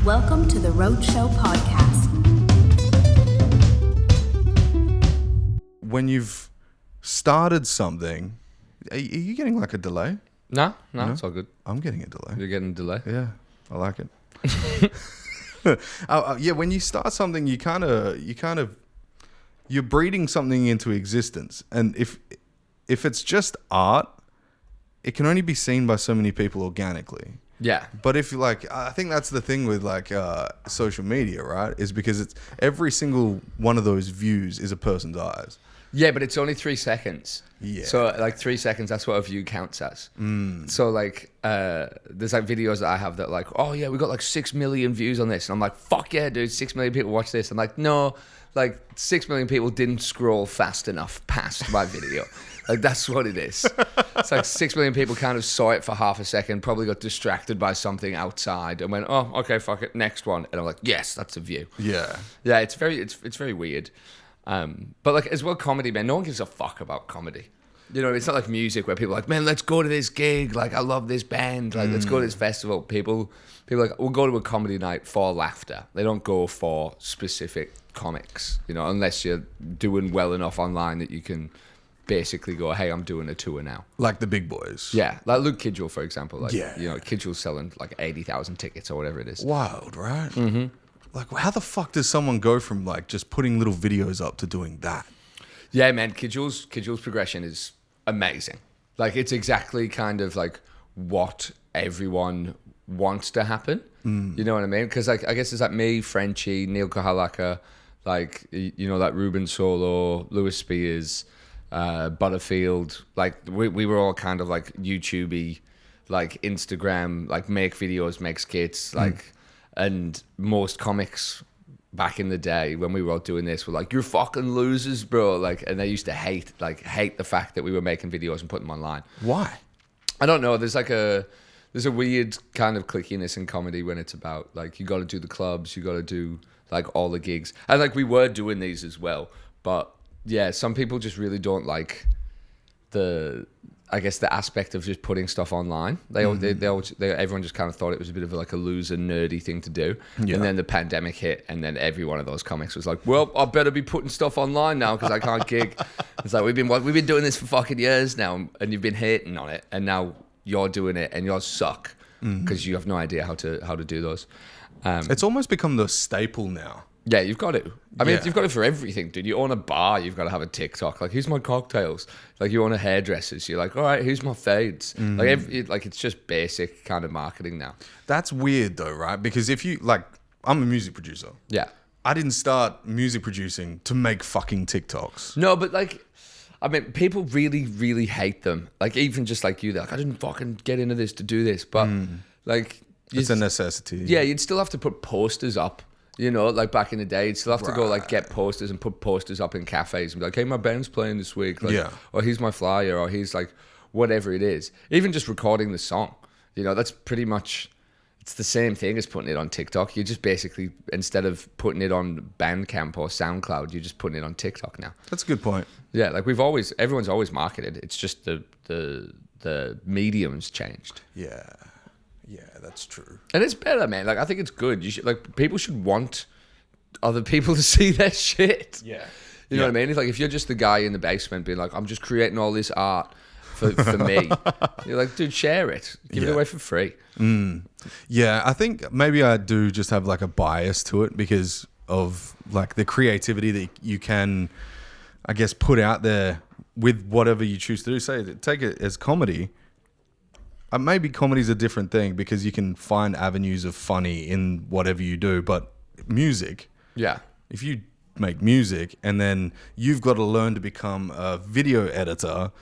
Welcome to the Roadshow Podcast. When you've started something, are you getting like a delay? No, it's all good. I'm getting a delay. You're getting a delay? Yeah, I like it. Yeah, when you start something, you're breeding something into existence. And if it's just art, it can only be seen by so many people organically. Yeah. But if I think that's the thing with social media, right? Is because it's every single one of those views is a person's eyes. Yeah, but it's only 3 seconds. Yeah. So 3 seconds, that's what a view counts as. So there's videos that I have that oh yeah, we got 6 million views on this. And I'm like, fuck yeah, dude, 6 million people watch this. I'm like, no, 6 million people didn't scroll fast enough past my video. That's what it is. It's 6 million people kind of saw it for half a second, probably got distracted by something outside and went, oh, okay, fuck it, next one. And I'm like, yes, that's a view. Yeah. Yeah, it's very weird. But as well, comedy, man, no one gives a fuck about comedy. You know, it's not like music where people are like, man, let's go to this gig. I love this band. Let's go to this festival. People we'll go to a comedy night for laughter. They don't go for specific comics, unless you're doing well enough online that you can basically go, hey, I'm doing a tour now. Like the big boys. Yeah, like Luke Kidgel, for example. Yeah. Kidgel's selling 80,000 tickets or whatever it is. Wild, right? Mm-hmm. How the fuck does someone go from just putting little videos up to doing that? Yeah, man, Kidgel's progression is amazing. It's exactly kind of what everyone wants to happen. You know what I mean? Because I guess it's me, Frenchie, Neil Kahalaka, that Ruben Solo, Lewis Spears, Butterfield. We were all kind of YouTubey, Instagram, make videos, make skits, and most comics back in the day when we were all doing this were you're fucking losers, bro. And they used to hate the fact that we were making videos and putting them online. Why? I don't know. There's a weird kind of clickiness in comedy when it's about you got to do the clubs, you got to do all the gigs, and we were doing these as well. But yeah, some people just really don't like the aspect of just putting stuff online. Everyone just kind of thought it was a bit of a loser, nerdy thing to do. Yeah. And then the pandemic hit, and then every one of those comics was well, I better be putting stuff online now because I can't gig. It's we've been doing this for fucking years now, and you've been hating on it, and now you're doing it, and you suck because you have no idea how to do those. It's almost become the staple now. Yeah, you've got to. I mean, you've got it for everything, dude. You own a bar, you've got to have a TikTok. Here's my cocktails. You own a hairdresser's, you're all right, here's my fades. It's just basic kind of marketing now. That's weird though, right? Because if you I'm a music producer. Yeah. I didn't start music producing to make fucking TikToks. No, but people really, really hate them. Even just you, they're I didn't fucking get into this to do this, but it's a necessity. Yeah, you'd still have to put posters up. Back in the day, you'd still have to go get posters and put posters up in cafes and be hey, my band's playing this week. Or here's my flyer, or here's whatever it is. Even just recording the song, that's pretty much, it's the same thing as putting it on TikTok. You just basically, instead of putting it on Bandcamp or SoundCloud, you're just putting it on TikTok now. That's a good point. Yeah, everyone's always marketed. It's just the medium's changed. Yeah. Yeah, that's true. And it's better, man. I think it's good. You should people should want other people to see their shit. Yeah. You know what I mean? It's if you're just the guy in the basement being I'm just creating all this art for me. You're dude, share it. Give it away for free. Yeah, I think maybe I do just have a bias to it because of the creativity that you can, I guess, put out there with whatever you choose to do. Take it as comedy. Maybe comedy's a different thing because you can find avenues of funny in whatever you do, but music. Yeah. If you make music and then you've got to learn to become a video editor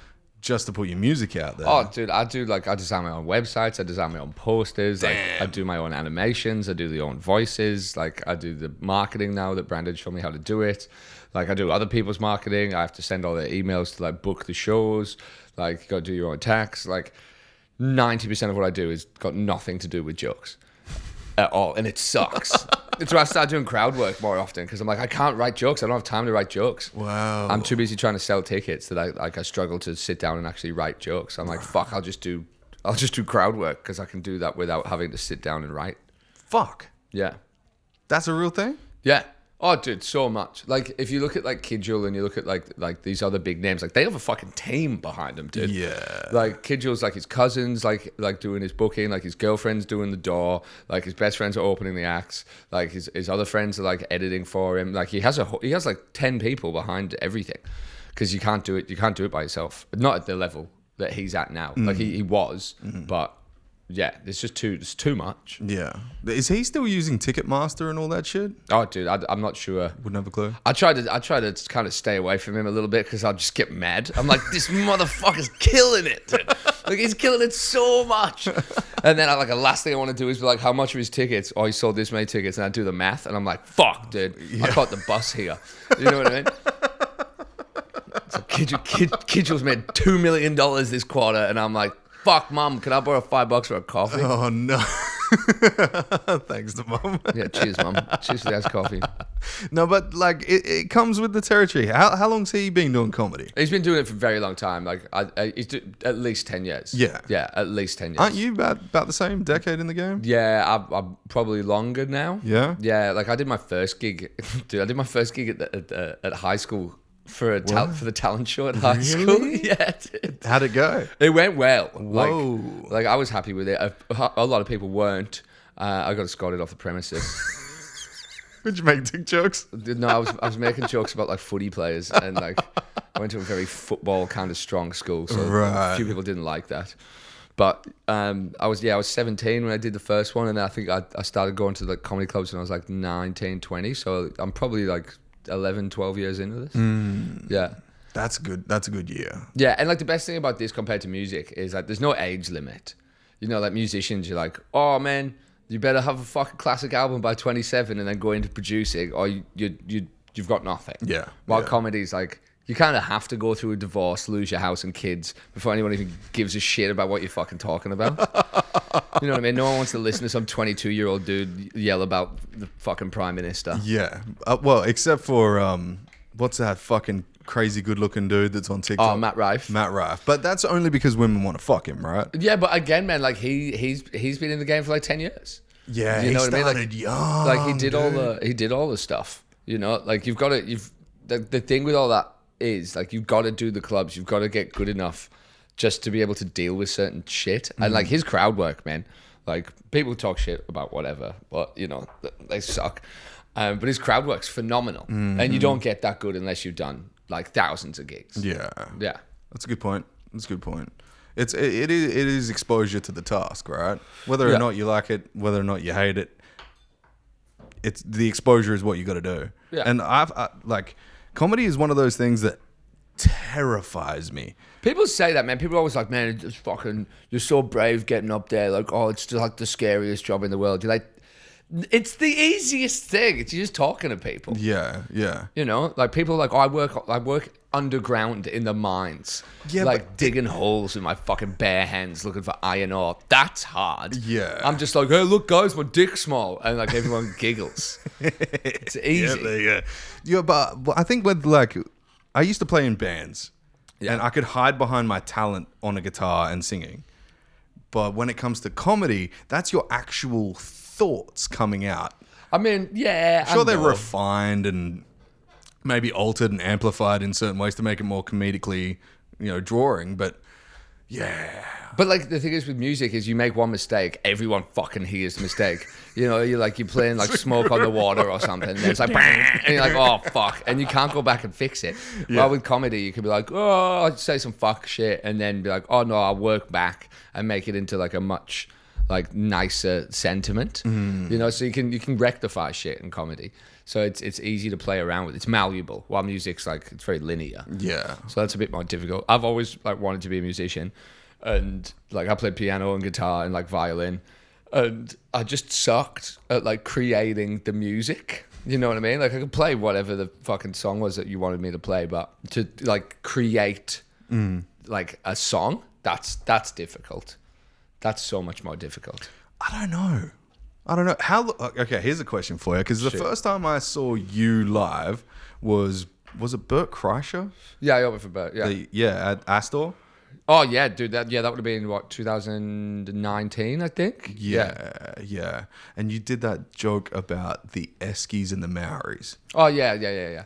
just to put your music out there. Oh, dude, I design my own websites. I design my own posters. Damn. I do my own animations. I do the own voices. I do the marketing now that Brandon showed me how to do it. I do other people's marketing. I have to send all their emails to book the shows. You got to do your own tax. 90% of what I do is got nothing to do with jokes at all, and it sucks. It's why I started doing crowd work more often because I'm I can't write jokes. I don't have time to write jokes. Wow. I'm too busy trying to sell tickets that I struggle to sit down and actually write jokes. I'm fuck, I'll just do crowd work because I can do that without having to sit down and write. Fuck. Yeah. That's a real thing? Yeah. Oh, dude, so much. Like, if you look at like Kidjul and you look at like these other big names, like they have a fucking team behind them, dude. Yeah. Like Kidjul's like his cousins, like doing his booking, like his girlfriend's doing the door, like his best friends are opening the acts, like his other friends are like editing for him. Like he has like 10 people behind everything, because you can't do it by yourself. Not at the level that he's at now. Like he was, but. Yeah, it's too much. Yeah. Is he still using Ticketmaster and all that shit? Oh, dude, I'm not sure. Wouldn't have a clue. I try to kind of stay away from him a little bit because I'll just get mad. I'm like, this motherfucker's killing it, dude. Like, he's killing it so much. And then the last thing I want to do is be like, how much are his tickets? Oh, he sold this many tickets. And I do the math and I'm like, fuck, dude, I caught the bus here. You know what I mean? So Kidjul's made $2 million this quarter. And I'm like, fuck, Mum, can I borrow $5 for a coffee? Oh, no. Thanks to Mum. Yeah, cheers, Mum. Cheers for the iced coffee. No, but like it comes with the territory. How long's he been doing comedy? He's been doing it for a very long time. Like, at least 10 years. Yeah. Yeah, at least 10 years. Aren't you about the same decade in the game? Yeah, I'm probably longer now. Yeah? Yeah, like I did my first gig. Dude, I did my first gig at high school. For the talent show at high school. Yeah, dude. How'd it go? It went well. Whoa. Like I was happy with it. A lot of people weren't. I got escorted off the premises. Did you make dick jokes? No, I was making jokes about like footy players, and like I went to a very football kind of strong school, so a few people didn't like that. But I was 17 when I did the first one, and then I think I started going to the comedy clubs when I was like 19, 20. So I'm probably like 11, 12 years into this. Yeah. That's good. That's a good year. Yeah, and like the best thing about this compared to music is that there's no age limit. You know, like musicians, you're like, oh man, you better have a fucking classic album by 27 and then go into producing, or you've got nothing. Yeah. While comedy's like, you kind of have to go through a divorce, lose your house and kids before anyone even gives a shit about what you're fucking talking about. You know what I mean? No one wants to listen to some 22-year-old dude yell about the fucking prime minister. Yeah. Well, except for what's that fucking crazy good-looking dude that's on TikTok? Oh, Matt Rife. Matt Rife. But that's only because women want to fuck him, right? Yeah, but again, man, like he's been in the game for like 10 years. Yeah, you know what I mean? Like, young. Like he did all the stuff. You know, like the thing with all that is like you've got to do the clubs, you've got to get good enough just to be able to deal with certain shit. And like his crowd work, man, like people talk shit about whatever, but you know, they suck. But his crowd work's phenomenal. And you don't get that good unless you've done like thousands of gigs. Yeah. Yeah. That's a good point. It is exposure to the task, right? Whether or not you like it, whether or not you hate it, it's the exposure is what you got to do. Yeah. And I like comedy is one of those things that terrifies me. People say that, man. People are always like, man, it's fucking, you're so brave getting up there. Like, oh, it's just like the scariest job in the world. You're like, it's the easiest thing. It's just talking to people. Yeah. You know, like people are like, oh, I work underground in the mines. Yeah, like digging holes with my fucking bare hands looking for iron ore. That's hard. Yeah. I'm just like, hey, look, guys, my dick's small. And like everyone giggles. It's easy. Yeah, but I think with like, I used to play in bands. Yeah. And I could hide behind my talent on a guitar and singing. But when it comes to comedy, that's your actual thoughts coming out. I mean, yeah. Sure, they're refined and maybe altered and amplified in certain ways to make it more comedically, drawing. But yeah. But like the thing is with music is you make one mistake, everyone fucking hears the mistake. You know, you're playing like Smoke on the Water or something, and it's like, and you're like, oh fuck, and you can't go back and fix it. Yeah. While with comedy, you can be like, oh, I'd say some fuck shit, and then be like, oh no, I'll work back and make it into like a much like nicer sentiment. You know, so you can rectify shit in comedy. So it's easy to play around with. It's malleable. While music's like it's very linear. Yeah. So that's a bit more difficult. I've always like wanted to be a musician. And like I played piano and guitar and like violin, and I just sucked at like creating the music. You know what I mean? Like I could play whatever the fucking song was that you wanted me to play, but to like create like a song, that's difficult. That's so much more difficult. I don't know. Okay, here's a question for you. Because the first time I saw you live was it Bert Kreischer? Yeah, I opened for Bert. Yeah. At Astor. Oh yeah, dude. That would have been what 2019, I think. Yeah. And you did that joke about the Eskies and the Maoris. Oh yeah.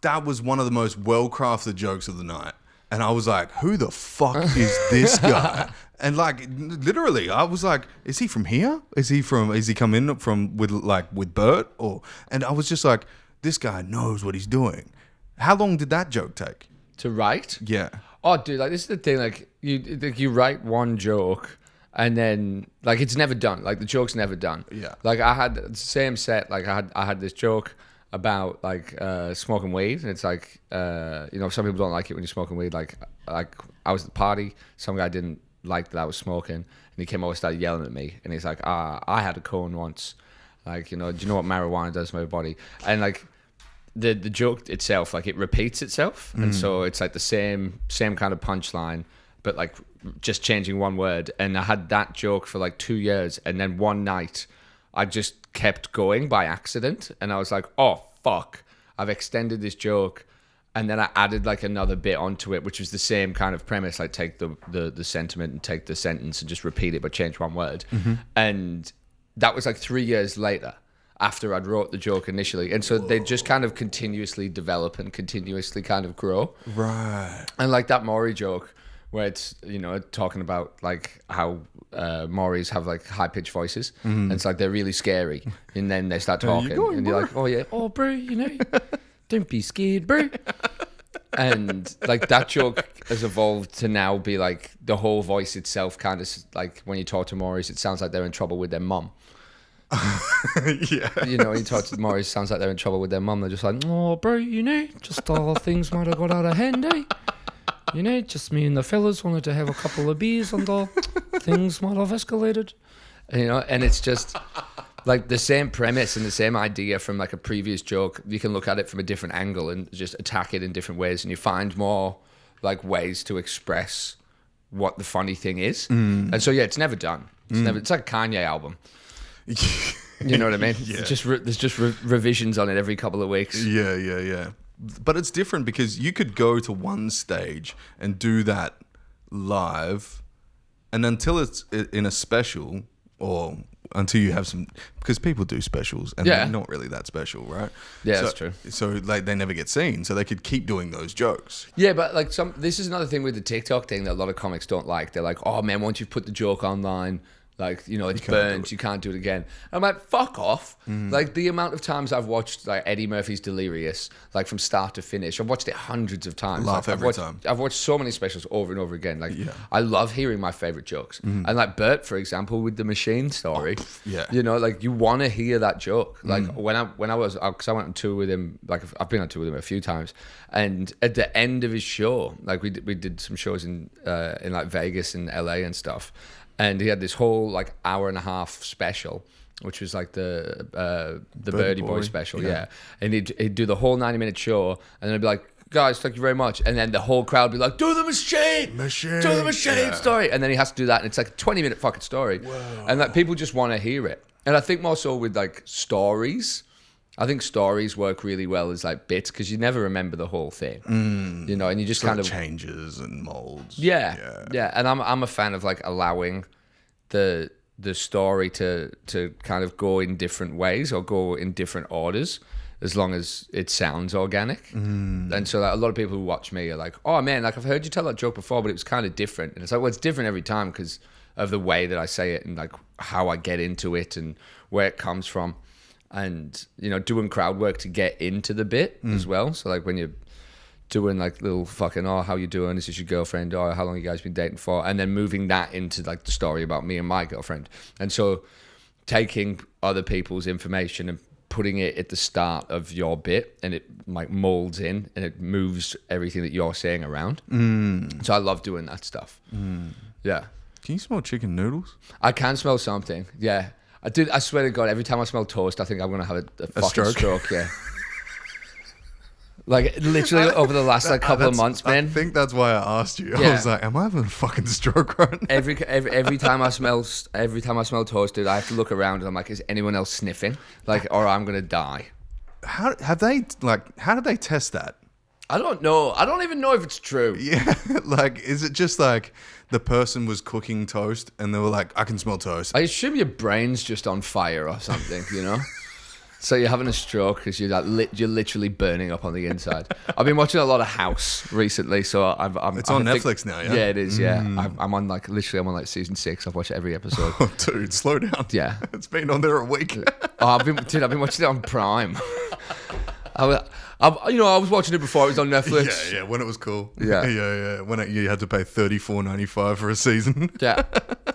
That was one of the most well-crafted jokes of the night. And I was like, who the fuck is this guy? And like, literally, I was like, is he from here? Is he come in from with Bert? And I was just like, this guy knows what he's doing. How long did that joke take? To write? Yeah. Oh, dude, like this is the thing. Like you write one joke, and then like it's never done. Like the joke's never done. Yeah. Like I had the same set. Like I had this joke about like smoking weed, and it's like some people don't like it when you're smoking weed. Like I was at the party, some guy didn't like that I was smoking, and he came over and started yelling at me, and he's like, I had a cone once. Like, do you know what marijuana does to my body? And like. The joke itself, like it repeats itself, and so it's like the same kind of punchline, but like just changing one word. And I had that joke for like 2 years, and then one night I just kept going by accident, and I was like, oh fuck, I've extended this joke, and then I added like another bit onto it, which was the same kind of premise, like take the sentiment and take the sentence and just repeat it but change one word. And that was like 3 years later, after I'd wrote the joke initially. And so they just kind of continuously develop and continuously kind of grow. Right. And like that Maury joke where it's, talking about like how Maoris have like high-pitched voices. And it's like they're really scary. And then they start talking. And you're like, oh yeah, oh bro, don't be scared, bro. And like that joke has evolved to now be like the whole voice itself kind of like when you talk to Maoris, it sounds like they're in trouble with their mum. Yeah. You talk to Maoris, sounds like they're in trouble with their mum. They're just like, oh, bro, just things might have got out of hand, eh? Just me and the fellas wanted to have a couple of beers and things might have escalated. And it's just like the same premise and the same idea from like a previous joke. You can look at it from a different angle and just attack it in different ways, and you find more like ways to express what the funny thing is. And so, yeah, it's never done. It's like a Kanye album. You know what I mean? Yeah. There's just revisions on it every couple of weeks. Yeah. But it's different because you could go to one stage and do that live, and until it's in a special or until you have some, because people do specials and they're not really that special, right? Yeah, that's true. So like they never get seen, so they could keep doing those jokes. Yeah, but like this is another thing with the TikTok thing that a lot of comics don't like. They're like, oh man, once you've put the joke online, like, it's burnt, you can't do it again. I'm like, fuck off. Like, the amount of times I've watched, like, Eddie Murphy's Delirious, like, from start to finish. I've watched it hundreds of times. Laugh every time. I've watched so many specials over and over again. Like, I love hearing my favorite jokes. And, like, Bert, for example, with the machine story. Like, you want to hear that joke. Like, when I was, because I went on tour with him, like, I've been on tour with him a few times. And at the end of his show, like, we did some shows in like, Vegas and LA and stuff. And he had this whole like hour and a half special, which was like the Birdie Boy special, yeah. And he'd do the whole 90-minute show, and then he'd be like, guys, thank you very much. And then the whole crowd would be like, do the machine story. And then he has to do that, and it's like a 20-minute fucking story. Whoa. And like people just want to hear it. And I think more so with like stories. I think stories work really well as like bits because you never remember the whole thing, and you just kind of changes and molds. Yeah. And I'm a fan of like allowing the story to kind of go in different ways or go in different orders as long as it sounds organic. And so like, a lot of people who watch me are like, oh man, like I've heard you tell that joke before, but it was kind of different. And it's like, well, it's different every time because of the way that I say it and like how I get into it and where it comes from. And, doing crowd work to get into the bit as well. So, like, when you're doing, like, little fucking, oh, how you doing? This is your girlfriend. Oh, how long you guys been dating for? And then moving that into, like, the story about me and my girlfriend. And so taking other people's information and putting it at the start of your bit and it, like, molds in and it moves everything that you're saying around. So I love doing that stuff. Yeah. Can you smell chicken noodles? I can smell something, yeah. I swear to God, every time I smell toast, I think I'm going to have a fucking stroke, yeah. Like, literally over the last, like, couple of months, man. I think that's why I asked you. Yeah. I was like, am I having a fucking stroke right now? Every time I smell toast, dude, I have to look around and I'm like, is anyone else sniffing? Like, or I'm going to die. How did they test that? I don't know. I don't even know if it's true. Yeah, like, is it just like the person was cooking toast and they were like, I can smell toast? I assume your brain's just on fire or something, you know? So you're having a stroke because you're literally burning up on the inside. I've been watching a lot of House recently, so It's on Netflix now, yeah? Yeah, it is, yeah. I'm on like season 6. I've watched every episode. Oh, dude, slow down. Yeah. It's been on there a week. I've been watching it on Prime. I was watching it before it was on Netflix. Yeah, when it was cool. Yeah. Yeah. When you had to pay $34.95 for a season. Yeah.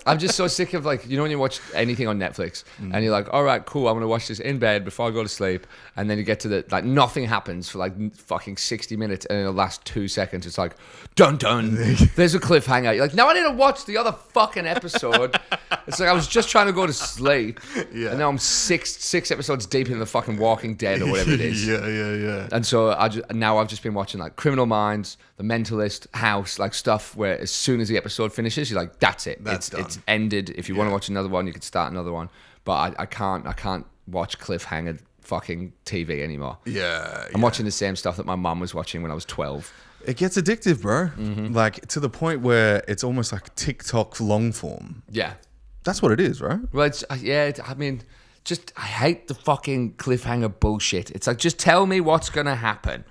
I'm just so sick of, like, you know, when you watch anything on Netflix and you're like, all right, cool, I'm going to watch this in bed before I go to sleep. And then you get to nothing happens for like fucking 60 minutes. And in the last 2 seconds, it's like, dun dun, there's a cliffhanger. You're like, now I need to watch the other fucking episode. It's like, I was just trying to go to sleep. Yeah. And now I'm six episodes deep in the fucking Walking Dead or whatever it is. Yeah. And so now I've just been watching like Criminal Minds, The Mentalist, House, like stuff where as soon as the episode finishes, you're like, that's it. That's done. It's ended. If you want to watch another one, you can start another one. But I can't watch cliffhanger fucking TV anymore. Yeah. I'm watching the same stuff that my mum was watching when I was 12. It gets addictive, bro. Like, to the point where it's almost like TikTok long form. Yeah. That's what it is, right? Well, I hate the fucking cliffhanger bullshit. It's like, just tell me what's going to happen.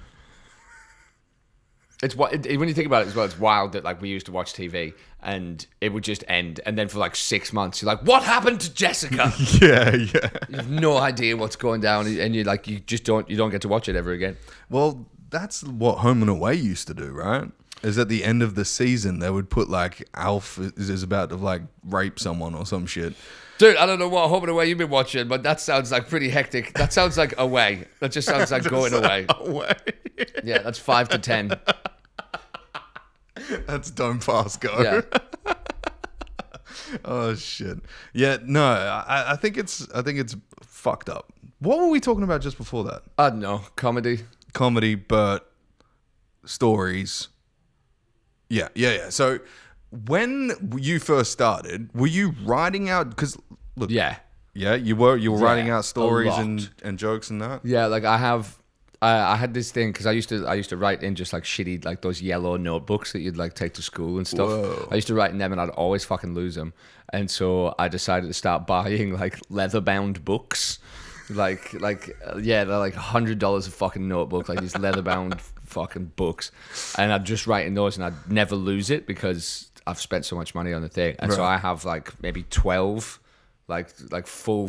When you think about it as well, it's wild that like we used to watch TV and it would just end, and then for like 6 months you're like, what happened to Jessica? Yeah. You have no idea what's going down, and you don't get to watch it ever again. Well, that's what Home and Away used to do, right? Is at the end of the season they would put like Alf is about to like rape someone or some shit. Dude, I don't know what Home and Away you've been watching, but that sounds like pretty hectic. That sounds like Away. That just sounds like going away. Yeah, that's 5 to 10. That's don't pass go. Yeah. Oh shit. Yeah, no, I think it's fucked up. What were we talking about just before that? I don't know. Comedy, but stories. Yeah. So when you first started, were you writing out? Because look, yeah, you were writing out stories a and jokes and that. Yeah, like I had this thing because I used to write in just like shitty, like those yellow notebooks that you'd like take to school and stuff. Whoa. I used to write in them and I'd always fucking lose them. And so I decided to start buying like leather bound books. They're like $100 a fucking notebook, like these leather bound fucking books. And I'd just write in those and I'd never lose it because I've spent so much money on the thing. And so I have like maybe 12 like full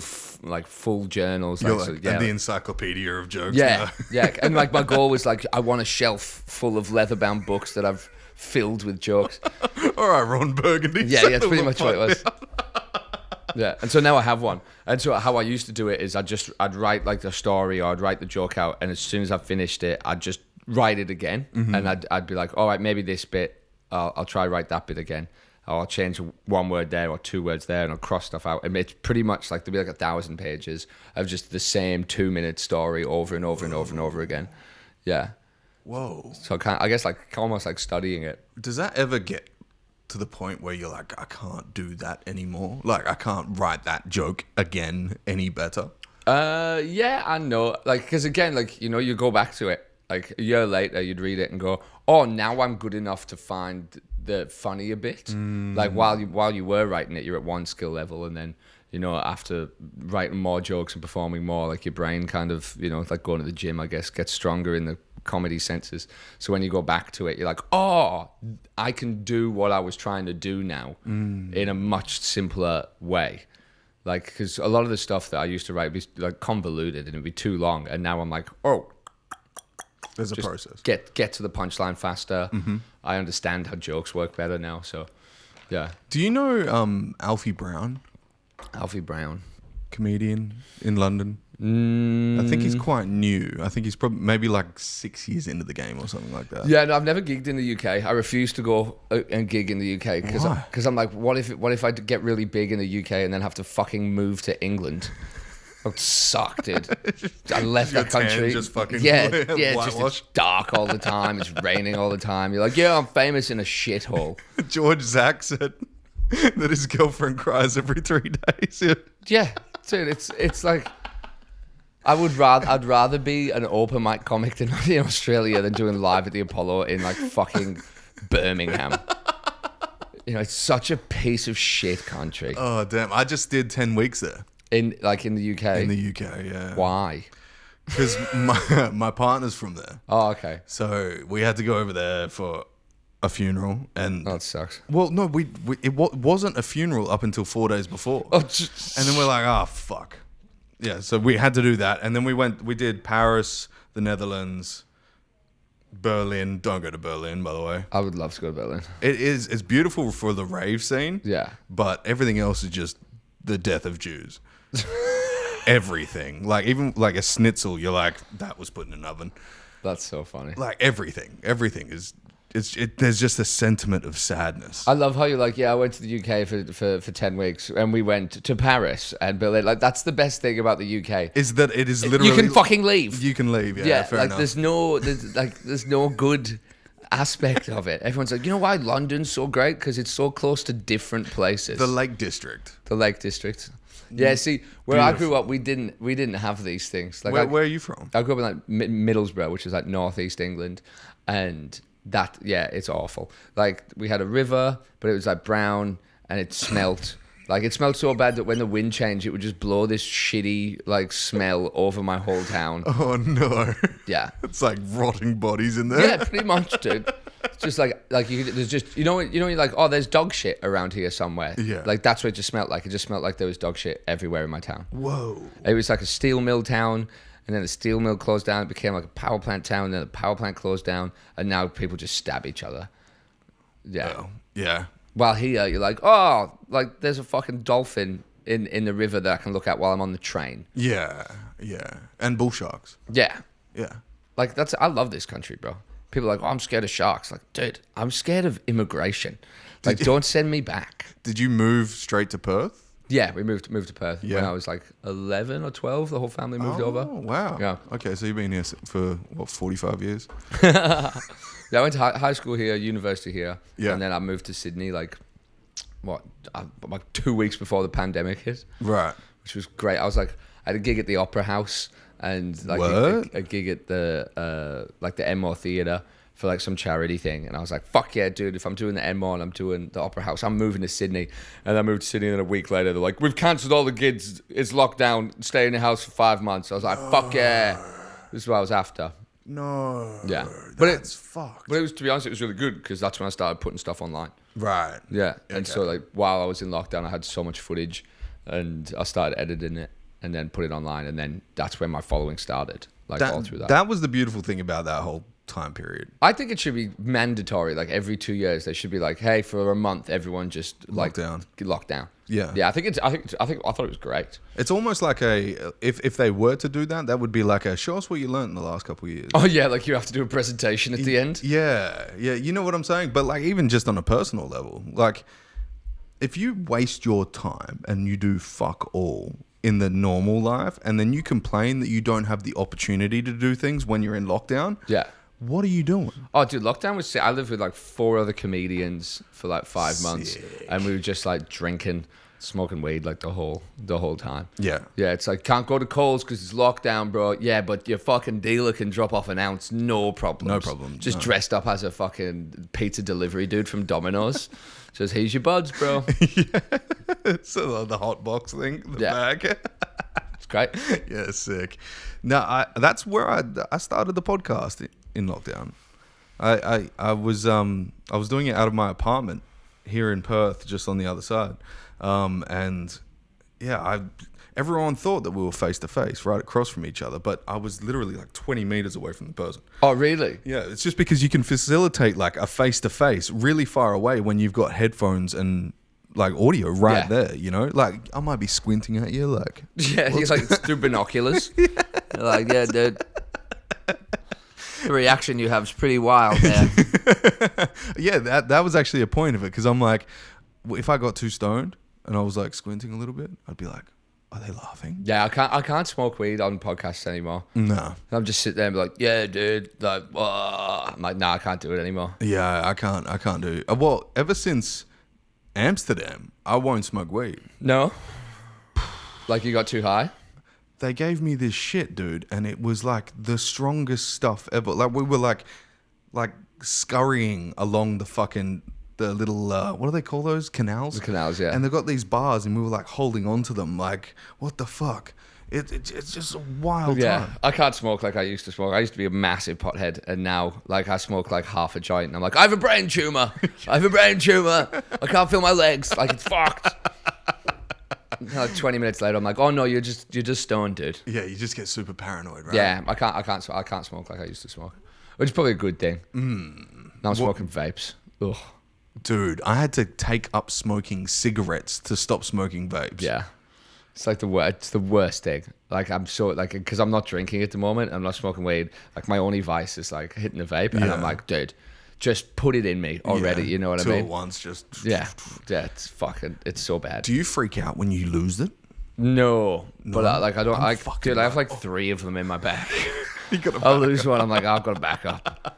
journals, You're the encyclopedia of jokes. Yeah, now. yeah. And like my goal was like, I want a shelf full of leather-bound books that I've filled with jokes. All right, Ron Burgundy. Yeah, that's pretty much what it was. Yeah, and so now I have one. And so how I used to do it is I'd write like the story or I'd write the joke out, and as soon as I finished it, I'd just write it again, and I'd be like, all right, maybe this bit, I'll try write that bit again. I'll change one word there or 2 words there, and I'll cross stuff out. And it's pretty much like there'll be like 1,000 pages of just the same 2-minute story over and over and over and over again. Yeah. Whoa. So I guess like almost like studying it. Does that ever get to the point where you're like, I can't do that anymore? Like, I can't write that joke again any better? Yeah, I know. Like, because again, like, you know, you go back to it. Like a year later, you'd read it and go, oh, now I'm good enough to find the funnier bit. Like while you were writing it, you're at one skill level, and then, you know, after writing more jokes and performing more, like your brain kind of, you know, it's like going to the gym, I guess, gets stronger in the comedy senses. So when you go back to it, you're like, oh, I can do what I was trying to do now in a much simpler way. Like, because a lot of the stuff that I used to write would be like convoluted and it'd be too long, and now I'm like, oh, there's a process. Get to the punchline faster. I understand how jokes work better now. So, yeah. Do you know Alfie Brown? Alfie Brown, comedian in London. I think he's quite new. I think he's probably maybe like 6 years into the game or something like that. Yeah, no, I've never gigged in the UK. I refuse to go and gig in the UK because I'm like, what if I get really big in the UK and then have to fucking move to England? That would suck, dude. I left that country. Just fucking it's dark all the time. It's raining all the time. You're like, yeah, I'm famous in a shithole. George Zach said that his girlfriend cries every 3 days. Yeah, dude, it's like, I'd rather be an open mic comic in Australia than doing live at the Apollo in like fucking Birmingham. It's such a piece of shit country. Oh damn! I just did 10 weeks there in the UK. in the UK, yeah. Why? Because my partner's from there. Oh, okay. So we had to go over there for a funeral, and that sucks. Well, no, it wasn't a funeral up until 4 days before, and then we're like, oh fuck, yeah. So we had to do that, and then we did Paris, the Netherlands, Berlin. Don't go to Berlin, by the way. I would love to go to Berlin. It's beautiful for the rave scene, yeah, but everything else is just the death of Jews. Everything, like even like a schnitzel, you're like, that was put in an oven. That's so funny. Like everything is. There's just a sentiment of sadness. I love how you're like, yeah, I went to the UK for 10 weeks and we went to Paris and Berlin. Like, that's the best thing about the UK. Is that it is literally... You can fucking leave. You can leave, yeah, fair like enough. There's no good aspect of it. Everyone's like, you know why London's so great? Because it's so close to different places. The Lake District. The Lake District. Yeah, see, where I grew up, we didn't have these things. Like, where are you from? I grew up in like Middlesbrough, which is like northeast England, and... it's awful. Like, we had a river, but it was like brown and it smelt. Like, it smelled so bad that when the wind changed, it would just blow this shitty, like, smell over my whole town. Oh, no. Yeah. It's like rotting bodies in there. Yeah, pretty much, dude. It's just like there's just, you're like, oh, there's dog shit around here somewhere. Yeah. Like, that's what it just smelled like. It just smelled like there was dog shit everywhere in my town. Whoa. It was like a steel mill town. And then the steel mill closed down. It became like a power plant town. And then the power plant closed down. And now people just stab each other. Yeah. Oh, yeah. While here, you're like, oh, like there's a fucking dolphin in the river that I can look at while I'm on the train. Yeah. Yeah. And bull sharks. Yeah. Yeah. Like, I love this country, bro. People are like, oh, I'm scared of sharks. Like, dude, I'm scared of immigration. Like, don't send me back. Did you move straight to Perth? Yeah, we moved to Perth Yeah. when I was like 11 or 12. The whole family moved over. Oh, wow. Yeah. Okay, so you've been here for, 45 years? Yeah, I went to high school here, university here. Yeah. And then I moved to Sydney like 2 weeks before the pandemic hit. Right. Which was great. I had a gig at the Opera House and like a gig at the like the Enmore Theatre for like some charity thing, and I was like, fuck yeah, dude, if I'm doing the Enmore and I'm doing the Opera House, I'm moving to Sydney. And I moved to Sydney, and then a week later they're like, we've cancelled all the gigs, it's locked down, stay in the house for 5 months. I was like, fuck yeah, this is what I was after. No. Yeah. That's fucked. But it was, to be honest, it was really good because that's when I started putting stuff online. Right. Yeah. And Okay. so like while I was in lockdown, I had so much footage and I started editing it and then put it online, and then that's when my following started, like all through that. That was the beautiful thing about that whole time period. I think it should be mandatory. Like every 2 years, they should be like, "Hey, for a month, everyone just like lock down." Yeah, yeah. I thought it was great. It's almost like if they were to do that, that would be like a show us what you learned in the last couple of years. Oh yeah, like you have to do a presentation at the end. Yeah, you know what I'm saying. But like even just on a personal level, like if you waste your time and you do fuck all in the normal life, and then you complain that you don't have the opportunity to do things when you're in lockdown. Yeah. What are you doing? Oh, dude, lockdown was sick. I lived with like 4 other comedians for like 5 months, Sick. and we were just like drinking, smoking weed like the whole time. Yeah. Yeah, it's like can't go to Coles because it's lockdown, bro. Yeah, but your fucking dealer can drop off an ounce, no problem. No problem. Just no. dressed up as a fucking pizza delivery dude from Domino's. Says, here's your buds, bro. Yeah. So the hot box thing, the bag. It's great. Yeah, sick. No, that's where I started the podcast in lockdown. I was doing it out of my apartment here in Perth, just on the other side, and yeah, everyone thought that we were face to face, right across from each other, but I was literally like 20 meters away from the person. Oh, really? Yeah, it's just because you can facilitate like a face to face really far away when you've got headphones and like audio right there, you know? Like I might be squinting at you like... Yeah, he's like through binoculars. Yeah. Like, yeah, dude. The reaction you have is pretty wild there. Yeah, that was actually a point of it, because I'm like, if I got too stoned and I was like squinting a little bit, I'd be like, are they laughing? Yeah, I can't smoke weed on podcasts anymore. No. I'm just sitting there and be like, yeah, dude. Like, I'm like, nah, I can't do it anymore. Yeah, I can't do it. Well, ever since Amsterdam, I won't smoke weed. No? Like you got too high? they gave me this shit, dude, and it was like the strongest stuff ever. Like we were like scurrying along the little what do they call those canals? The canals, yeah. And they've got these bars, and we were like holding on to them. Like, what the fuck? It's just a wild time. I can't smoke like I used to smoke. I used to be a massive pothead, and now like I smoke like half a joint, and I'm like, I have a brain tumor. I can't feel my legs. Like, it's fucked. And like 20 minutes later, I'm like, oh no, you're just stoned, dude. Yeah, you just get super paranoid, right? Yeah, I can't smoke like I used to smoke, which is probably a good thing. Now I'm smoking vapes. Ugh. Dude, I had to take up smoking cigarettes to stop smoking vapes. Yeah. It's like it's the worst thing. Like, I'm so, like, because I'm not drinking at the moment, I'm not smoking weed. Like, my only vice is like hitting a vape, and I'm like, dude, just put it in me already. You know what I mean? Two at once, just. Yeah, it's so bad. Do you freak out when you lose it? No, but I fucking have like 3 of them in my bag. You gotta I'll lose one. I'm like, I've got to back up.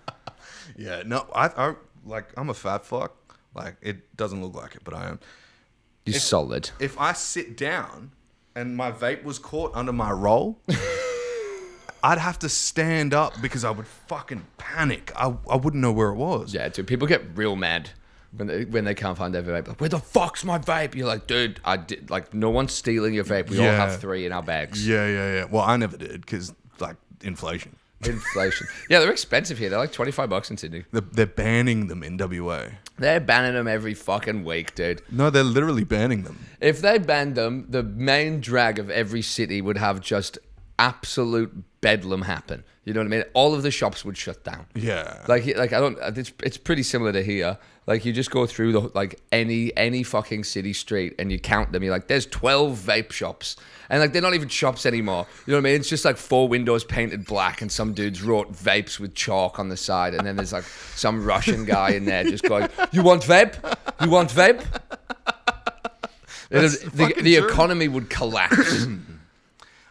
Yeah, no, I'm a fat fuck. Like, it doesn't look like it, but I am. You're solid. If I sit down and my vape was caught under my roll, I'd have to stand up because I would fucking panic. I wouldn't know where it was. Yeah, dude. People get real mad when they can't find their vape. Like, where the fuck's my vape? You're like, dude, no one's stealing your vape. We all have 3 in our bags. Yeah. Well, I never did because, like, inflation. Yeah, they're expensive here. They're like $25 in Sydney. They're banning them in WA. They're banning them every fucking week, dude. No, they're literally banning them. If they banned them, the main drag of every city would have just absolute bedlam happen. You know what I mean? All of the shops would shut down. Yeah. Like I don't. It's pretty similar to here. Like, you just go through any fucking city street and you count them. You're like, there's 12 vape shops, and like they're not even shops anymore. You know what I mean? It's just like 4 windows painted black, and some dudes wrote vapes with chalk on the side, and then there's like some Russian guy in there just going, "You want vape? You want vape?" The economy would collapse.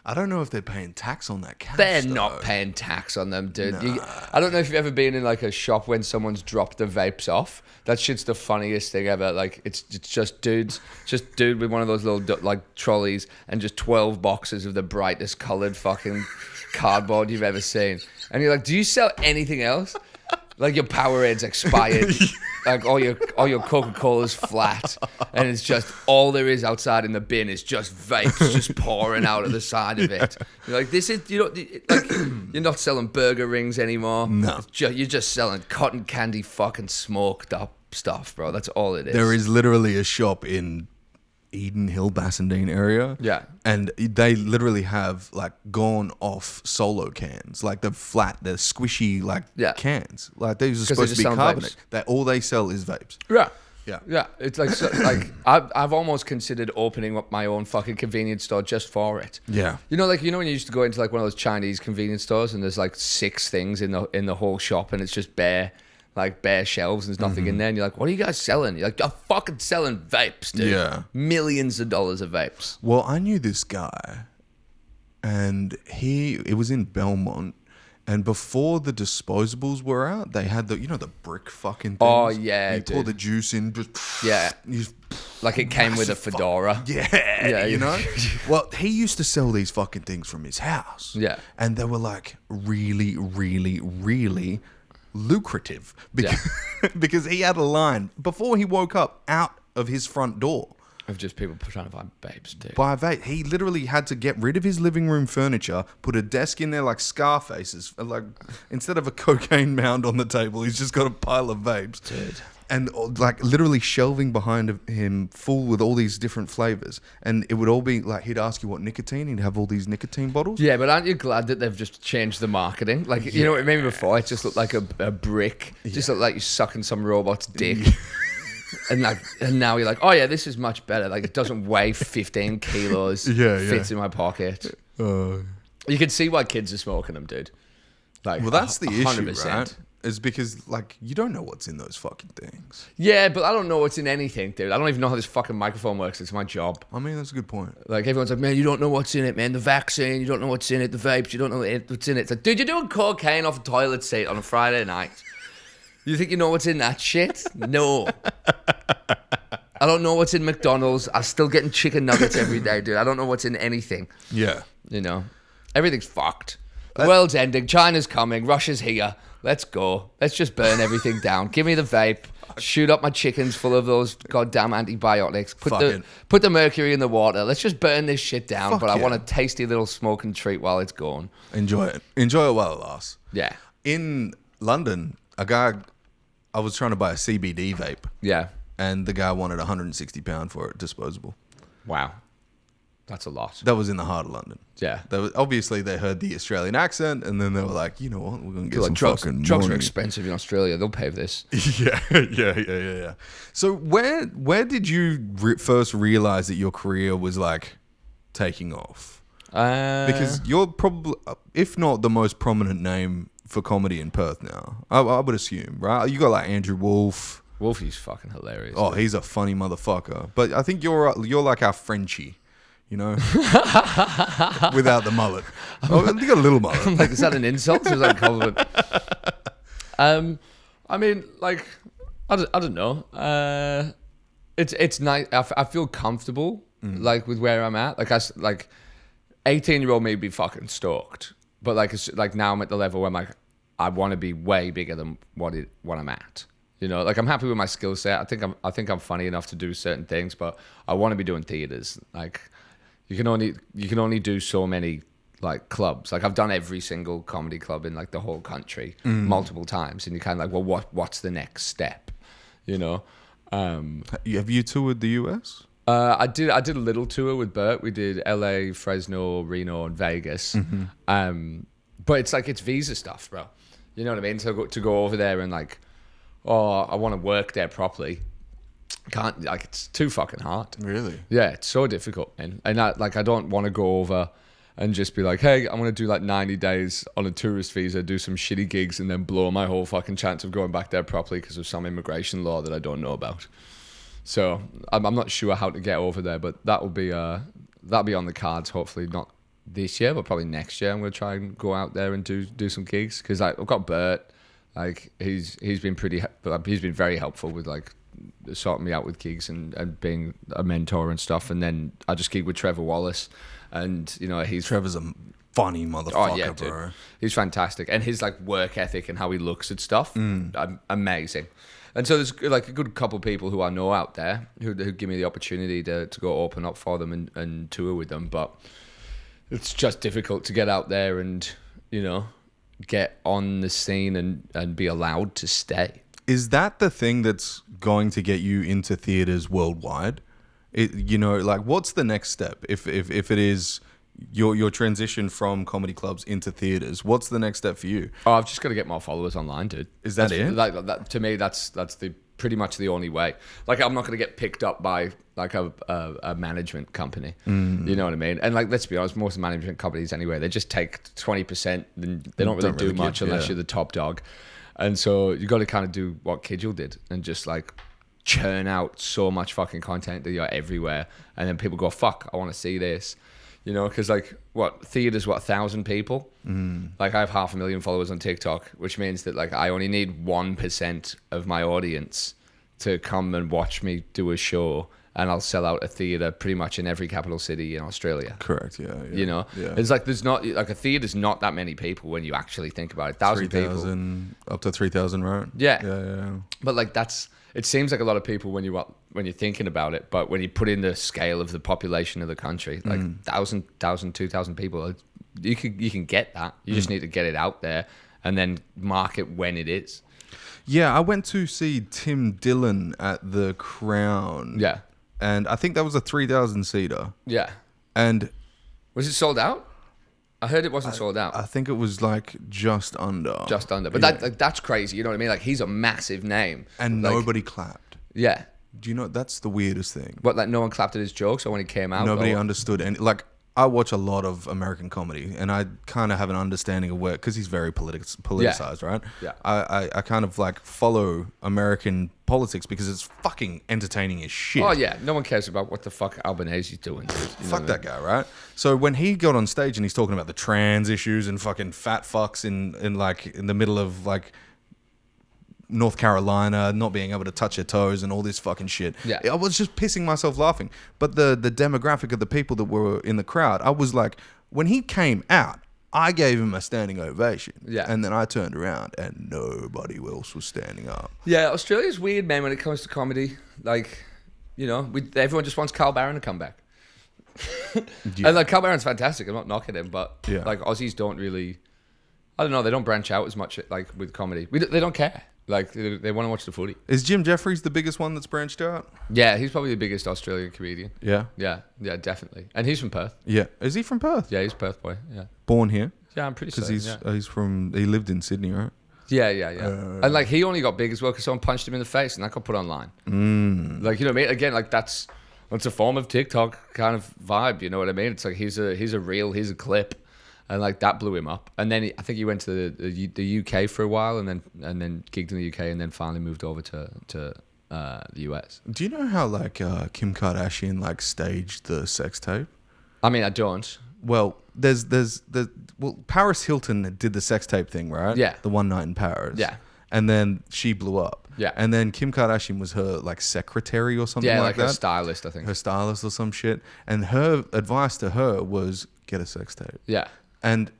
I don't know if they're paying tax on that cash. They're not paying tax on them, dude. Nah. I don't know if you've ever been in like a shop when someone's dropped the vapes off. That shit's the funniest thing ever. Like, it's just dude with one of those little like trolleys and just 12 boxes of the brightest colored fucking cardboard you've ever seen. And you're like, do you sell anything else? Like, your Powerades expired. Like, all your Coca-Cola's flat, and it's just all there is outside in the bin is just vapes just pouring out of the side of it. You're like, you're not selling burger rings anymore. No, you're just selling cotton candy fucking smoked up stuff, bro. That's all it is. There is literally a shop in Eden Hill, Bassendean area. Yeah. And they literally have like gone off solo cans, like the squishy cans. Like these are supposed to be carbonate. All they sell is vapes. Yeah. Yeah. Yeah. It's like I've almost considered opening up my own fucking convenience store just for it. Yeah. You know when you used to go into like one of those Chinese convenience stores and there's like 6 things in the whole shop and it's just bare shelves and there's nothing in there, and you're like, what are you guys selling? You're like, I'm fucking selling vapes, dude. Yeah. Millions of dollars of vapes. Well, I knew this guy, and it was in Belmont, and before the disposables were out, they had the brick fucking things. Oh, yeah, you pour the juice in, just like it came with a fedora. You know? Well, he used to sell these fucking things from his house. Yeah. And they were like really, really, really lucrative because he had a line before he woke up out of his front door of just people trying to buy vapes, dude. Buy vape. He literally had to get rid of his living room furniture, put a desk in there like Scarface's, like instead of a cocaine mound on the table, he's just got a pile of vapes, dude. And like literally shelving behind him full with all these different flavors. And it would all be like, he'd ask you what nicotine, he'd have all these nicotine bottles. Yeah, but aren't you glad that they've just changed the marketing? Like, you know what I mean? Before, it just looked like a brick. It just looked like you're sucking some robot's dick. And now you're like, oh yeah, this is much better. Like, it doesn't weigh 15 kilos. Fits in my pocket. You can see why kids are smoking them, dude. Like, well, that's the 100%. issue, right? Is because, like, you don't know what's in those fucking things. Yeah, but I don't know what's in anything, dude. I don't even know how this fucking microphone works. It's my job. I mean, that's a good point. Like, everyone's like, man, you don't know what's in it, man. The vaccine, you don't know what's in it. The vapes, you don't know what's in it. It's like, dude, you're doing cocaine off a toilet seat on a Friday night. You think you know what's in that shit? No. I don't know what's in McDonald's. I'm still getting chicken nuggets every day, dude. I don't know what's in anything. Yeah. You know, everything's fucked. The world's ending. China's coming. Russia's here. Let's go. Let's just burn everything down. Give me the vape. Shoot up my chickens full of those goddamn antibiotics. Put the mercury in the water. Let's just burn this shit down. Fuck but I yeah. want a tasty little smoking treat while it's gone. Enjoy it. Enjoy it while it lasts. Yeah. In London, I was trying to buy a CBD vape. Yeah. And the guy wanted £160 for it, disposable. Wow. That's a lot. That was in the heart of London. Yeah. Obviously, they heard the Australian accent, and then they were like, you know what, we're going to get some drugs. fucking Drugs are money. expensive in Australia. They'll pay for this. Yeah. So where did you first realize that your career was like taking off? Because you're probably, if not the most prominent name for comedy in Perth now, I would assume, right? You got like Andrew Wolf. Wolfie's fucking hilarious. Oh, he's a funny motherfucker. But I think you're like our Frenchie. You know, without the mullet. Oh, you got a little mullet. Like, is that an insult or is that a compliment? I mean, like, I don't know. It's nice. I feel comfortable, like, with where I'm at. Like, 18-year-old may be fucking stalked, but like now I'm at the level where I'm like, I want to be way bigger than what I'm at. You know, like, I'm happy with my skill set. I think I'm funny enough to do certain things, but I want to be doing theaters. Like, you can only do so many like clubs. Like, I've done every single comedy club in like the whole country multiple times, and you're kind of like, well, what's the next step? You know. Have you toured the US? I did a little tour with Bert. We did LA, Fresno, Reno, and Vegas. But it's visa stuff, bro. You know what I mean? To go over there and like, oh, I want to work there properly. Can't, like, it's too fucking hard. Really? Yeah, it's so difficult, man. And I don't want to go over and just be like, hey, I'm going to do like 90 days on a tourist visa, do some shitty gigs, and then blow my whole fucking chance of going back there properly because of some immigration law that I don't know about. So I'm not sure how to get over there, but that'll be on the cards. Hopefully not this year, but probably next year. I'm going to try and go out there and do some gigs because I've got Bert. Like, he's been very helpful with like sorting me out with gigs and being a mentor and stuff. And then I just gig with Trevor Wallace, and you know, Trevor's a funny motherfucker. Oh yeah, dude. Bro. He's fantastic, and his like work ethic and how he looks at stuff, amazing. And so there's like a good couple people who I know out there who give me the opportunity to go open up for them and tour with them, but it's just difficult to get out there and, you know, get on the scene and be allowed to stay. Is that the thing that's going to get you into theaters worldwide? You know, like, what's the next step? If it is your transition from comedy clubs into theaters, what's the next step for you? Oh, I've just got to get more followers online, dude. Is that it? That, to me, that's pretty much the only way. Like, I'm not going to get picked up by like a management company. You know what I mean? And like, let's be honest, most management companies anyway, they just take 20%. And they don't really do much unless you're the top dog. And so you got to kind of do what Kidgel did and just like churn out so much fucking content that you're everywhere. And then people go, fuck, I want to see this. You know, because like, theaters, 1,000 people? Like, I have 500,000 followers on TikTok, which means that like I only need 1% of my audience to come and watch me do a show, and I'll sell out a theater pretty much in every capital city in Australia. Correct, yeah. You know? Yeah. It's like, there's not, like, a theater's not that many people when you actually think about it. 1,000 people. Up to 3,000, right? Yeah. But like, it seems like a lot of people when you're thinking about it, but when you put in the scale of the population of the country, like 1,000, 2,000 people, you can get that. You just need to get it out there and then market when it is. Yeah, I went to see Tim Dillon at the Crown. Yeah. And I think that was a 3,000 seater. Yeah. And was it sold out? I heard it wasn't sold out. I think it was like just under. But that's crazy. You know what I mean? Like, he's a massive name. And like, nobody clapped. Yeah. Do you know, that's the weirdest thing. What, like, no one clapped at his jokes or when he came out? Nobody understood. And like, I watch a lot of American comedy, and I kind of have an understanding of where, because he's very politicized, right? Yeah. I kind of like follow American politics because it's fucking entertaining as shit. Oh yeah, no one cares about what the fuck Albanese's doing. Dude. Fuck that guy, right? So when he got on stage and he's talking about the trans issues and fucking fat fucks in the middle of like North Carolina, not being able to touch their toes and all this fucking shit. Yeah. I was just pissing myself laughing. But the demographic of the people that were in the crowd, I was like, when he came out, I gave him a standing ovation. Yeah. And then I turned around and nobody else was standing up. Yeah, Australia's weird, man, when it comes to comedy. Like, everyone just wants Carl Barron to come back. Yeah. And like Carl Barron's fantastic. I'm not knocking him, but Yeah. like Aussies don't really. I don't know. They don't branch out as much like with comedy. They don't care. Like they want to watch the footy. Is Jim Jeffries the biggest one that's branched out? Yeah, he's probably the biggest Australian comedian. Yeah. Yeah, definitely. And he's from Perth. Yeah. Is he from Perth? Yeah, he's a Perth boy. Yeah. Born here? Yeah, I'm pretty sure. Because he lived in Sydney, right? Yeah. And like he only got big as well because someone punched him in the face and that got put online. Like, you know what I mean? Again, like that's a form of TikTok kind of vibe. You know what I mean? It's like he's a clip, and like that blew him up. And then I think he went to the UK for a while, and then gigged in the UK, and then finally moved over to the US. Do you know how like Kim Kardashian like staged the sex tape? I mean, I don't. Well, Paris Hilton did the sex tape thing, right? Yeah. The one night in Paris. Yeah. And then she blew up. Yeah. And then Kim Kardashian was her like secretary or something Yeah, like like that. a stylist, I think. Her stylist or some shit. And her advice to her was get a sex tape. Yeah. And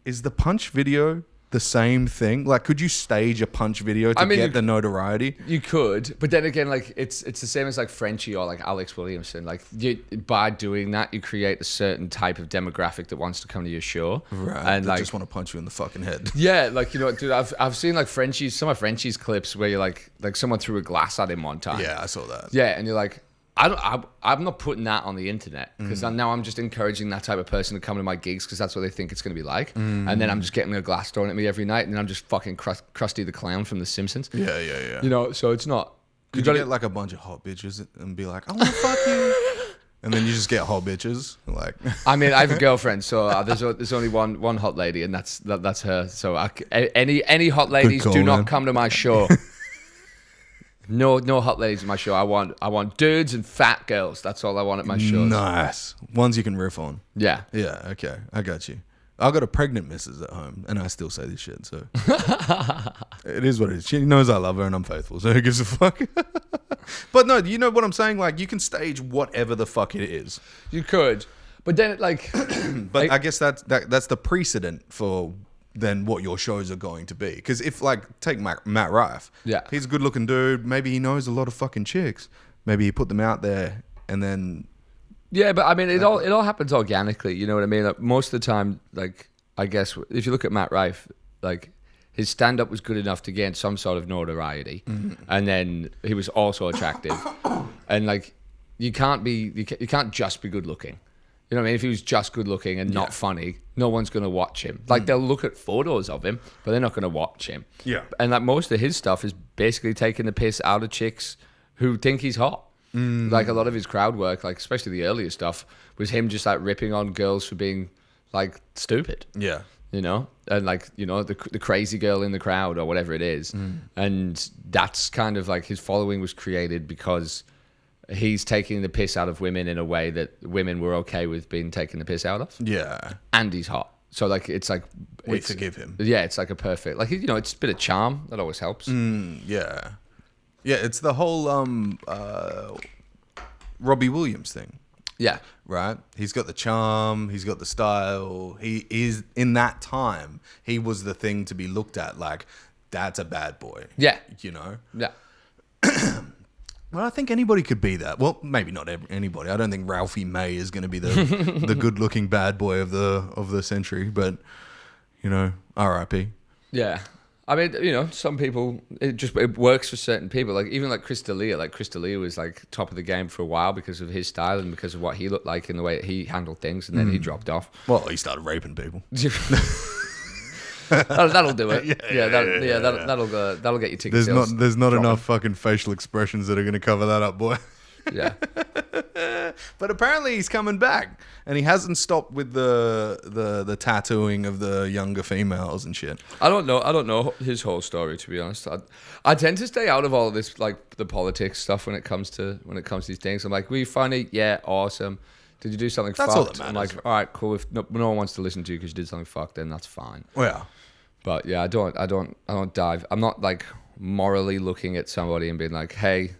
is the punch video the same thing? Like, could you stage a punch video to get the notoriety? You could, but then again, like it's the same as like Frenchie or like Alex Williamson. Like by doing that, you create a certain type of demographic that wants to come to your show, Right. And They like just want to punch you in the fucking head. yeah, like dude, I've seen like some of Frenchie's clips where you're like someone threw a glass at him one time. Yeah, I saw that. Yeah, and you're like, I'm not putting that on the internet because now I'm just encouraging that type of person to come to my gigs because that's what they think it's going to be like. And then I'm just getting a glass thrown at me every night, and then I'm just fucking Krusty the Clown from The Simpsons. Yeah. You know, so it's not. Could you get like a bunch of hot bitches and be like, I want to fuck you? And then you just get hot bitches. Like, I mean, I have a girlfriend, so there's only one hot lady, and that's her. So any hot ladies call, do not man. come to my show. No hot ladies at my show. I want dudes and fat girls. That's all I want at my shows. nice. Ones you can riff on. Yeah. Yeah, okay. I got you. I got a pregnant missus at home, and I still say this shit, so. It is what it is. She knows I love her, and I'm faithful, so who gives a fuck? But no, you know what I'm saying? Like, you can stage whatever the fuck it is. You could, but then like, But I guess that's the precedent for then what your shows are going to be. Because if, like, take Matt Rife. Yeah. He's a good-looking dude. Maybe he knows a lot of fucking chicks. Maybe he put them out there, and then... yeah, but I mean, it all happens organically. You know what I mean? Like, most of the time, like, I guess if you look at Matt Rife, like, his stand-up was good enough to gain some sort of notoriety, and then he was also attractive, and like, you can't just be good-looking. You know what I mean? If he was just good-looking and not funny, no one's gonna watch him. Like, they'll look at photos of him, but they're not gonna watch him. Yeah. And like, most of his stuff is basically taking the piss out of chicks who think he's hot. Like, a lot of his crowd work, like especially the earlier stuff, was him just like ripping on girls for being like stupid. Yeah. You know, and like, you know, the crazy girl in the crowd or whatever it is. And that's kind of like his following was created because he's taking the piss out of women in a way that women were okay with being taken the piss out of. Yeah. And he's hot. So like, it's like... We forgive him. Yeah, it's like a perfect... Like, you know, it's a bit of charm. That always helps. Yeah. Yeah, it's the whole Robbie Williams thing. Yeah. Right? He's got the charm, he's got the style. He is, in that time, he was the thing to be looked at like, that's a bad boy. Yeah. You know? Yeah. Well, I think anybody could be that. Well, maybe not anybody. I don't think Ralphie May is going to be the good-looking bad boy of the century, but, you know, R.I.P. Yeah. I mean, you know, some people, it works for certain people. Like, even like Chris D'Elia. Like, Chris D'Elia was like top of the game for a while because of his style and because of what he looked like and the way that he handled things, and then he dropped off. Well, he started raping people. That'll do it. That'll get you tickets. There's not enough fucking facial expressions that are going to cover that up, boy. Yeah. But apparently he's coming back, and he hasn't stopped with the tattooing of the younger females and shit. I don't know his whole story, to be honest. I tend to stay out of all of this, like the politics stuff when it comes to these things. I'm like, were you funny? Yeah, awesome. Did you do something That's fucked? all that matters. I'm like, all right, cool. If no one wants to listen to you because you did something fucked, then that's fine. Well, yeah. But yeah, I don't dive. I'm not like morally looking at somebody and being like, hey,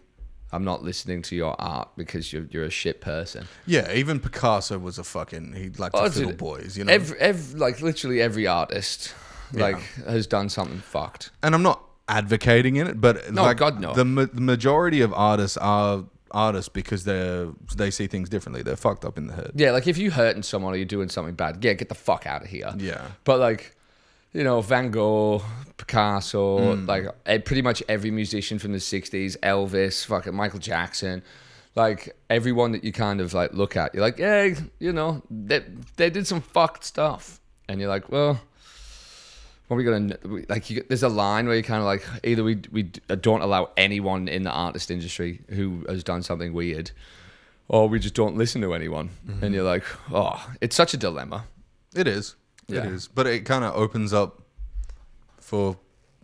I'm not listening to your art because you're a shit person. Yeah, even Picasso was a fucking, he liked to fiddle boys, you know? Like literally every artist has done something fucked. And I'm not advocating in it, but No, like, God, no. the majority of artists are artists because they see things differently. They're fucked up in the head. Yeah, like if you're hurting someone or you're doing something bad, get the fuck out of here. Yeah. But like, you know, Van Gogh, Picasso, like pretty much every musician from the 60s, Elvis, fucking Michael Jackson, like everyone that you kind of like look at, you're like, yeah, you know, they did some fucked stuff. And you're like, well, what are we going to, like, there's a line where you kind of like, either we don't allow anyone in the artist industry who has done something weird, or we just don't listen to anyone. And you're like, oh, it's such a dilemma. It is. Yeah. It is. But it kind of opens up for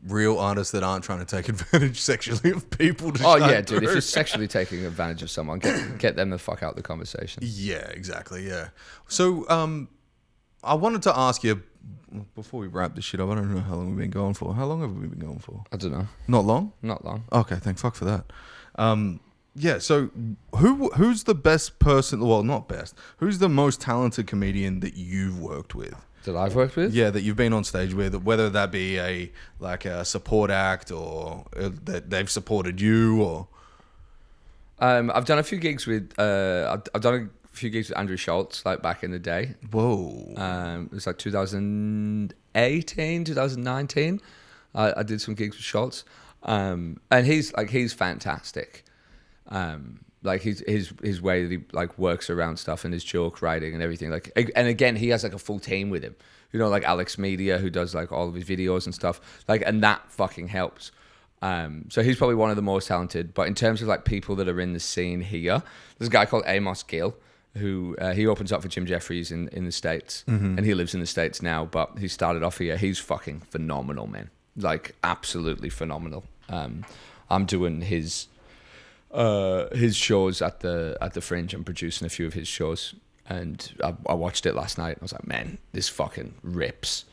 real artists that aren't trying to take advantage sexually of people. To Oh shine yeah, dude! through. If you're sexually taking advantage of someone, get them the fuck out of the conversation. Yeah, exactly. Yeah. So, I wanted to ask you before we wrap this shit up. I don't know how long we've been going for. How long have we been going for? I don't know. Not long. Not long. Okay, thank fuck for that. Yeah. So, who's the best person? Well, not best. Who's the most talented comedian that you've worked with? That I've worked with? Yeah, that you've been on stage with, whether that be a support act or that they've supported you, or I've done a few gigs with. I've done a few gigs with Andrew Schultz, like back in the day. whoa, It was like 2018, 2019. I did some gigs with Schultz, and he's fantastic. Like his way that he like works around stuff and his joke writing and everything. Like, and again, he has like a full team with him. You know, like Alex Media, who does like all of his videos and stuff. Like, and that fucking helps. So he's probably one of the most talented. But in terms of like people that are in the scene here, there's a guy called Amos Gill, who he opens up for Jim Jeffries in the States, and he lives in the States now. But he started off here. He's fucking phenomenal, man. Like, absolutely phenomenal. I'm doing his shows at the Fringe. I'm producing a few of his shows, and I watched it last night. I was like, man, this fucking rips.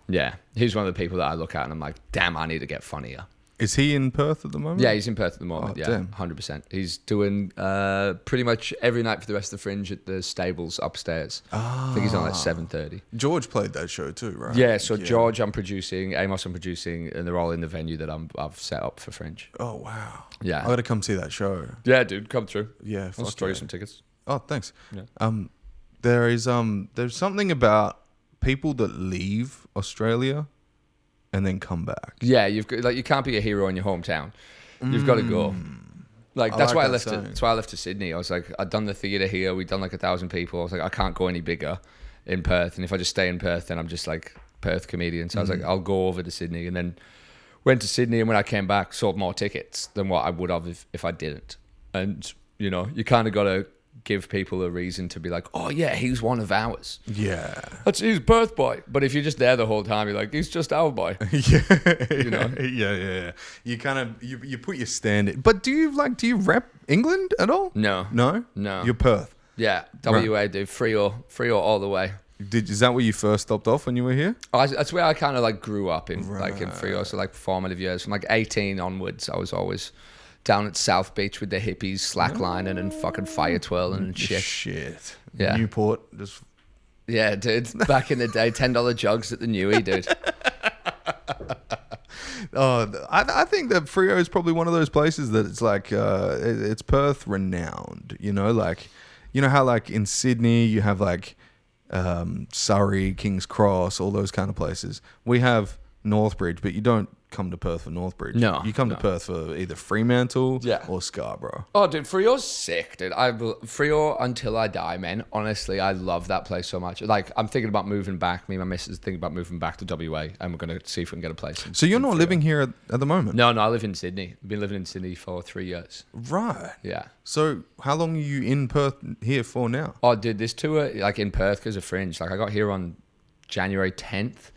Yeah, he's one of the people that I look at and I'm like, damn, I need to get funnier. is he in Perth at the moment? Yeah, he's in Perth at the moment. Oh, Yeah, damn. 100%. He's doing pretty much every night for the rest of the Fringe at the stables upstairs. I think he's on at 7:30. George played that show too, right? Yeah, so George I'm producing, Amos I'm producing, and they're all in the venue that I've set up for Fringe. Oh wow. Yeah. I got to come see that show. Yeah, dude, come through. Yeah, I'll fuck just throw you yeah. some tickets. Oh, thanks. Yeah. There's something about people that leave Australia and then come back. Yeah, you've got, like, you can't be a hero in your hometown. You've got to go. Like, that's like why I that left it. saying. That's why I left to Sydney. I was like, I'd done the theatre here. We'd done like 1,000 people. I was like, I can't go any bigger in Perth. And if I just stay in Perth, then I'm just like Perth comedian. So I was like, I'll go over to Sydney. And then went to Sydney. And when I came back, sold more tickets than what I would have if I didn't. And, you know, you kind of got to give people a reason to be like, oh yeah, he's one of ours. Yeah. He's Perth boy. But if you're just there the whole time, you're like, he's just our boy. Yeah. You know? Yeah. You kind of you put your stand in. But do you rep England at all? No. No? No. You're Perth. Yeah, WA, dude. Frio all the way. Is that where you first stopped off when you were here? That's where I kind of like grew up in, like in Frio. So like formative years, from like 18 onwards, I was always down at South Beach with the hippies, slacklining and fucking fire twirling and shit. Shit. Yeah. Newport, just Yeah, dude. Back in the day, $10 jugs at the Newey, dude. Oh, I think that Freo is probably one of those places that it's like it's Perth renowned. You know, like how like in Sydney you have like Surrey, King's Cross, all those kind of places. We have Northbridge, but you don't come to Perth for Northbridge. No, you come to no. Perth for either Fremantle Yeah. or Scarborough. Oh, dude, Frio's sick, dude. Frio until I die, man. Honestly, I love that place so much. Like, I'm thinking about moving back. Me and my missus thinking about moving back to WA, and we're going to see if we can get a place. So you're not Freo. living here at the moment? No, I live in Sydney. I've been living in Sydney for 3 years. Right. Yeah. So how long are you in Perth here for now? Oh, dude, this tour, like in Perth, because of Fringe. Like, I got here on January 10th,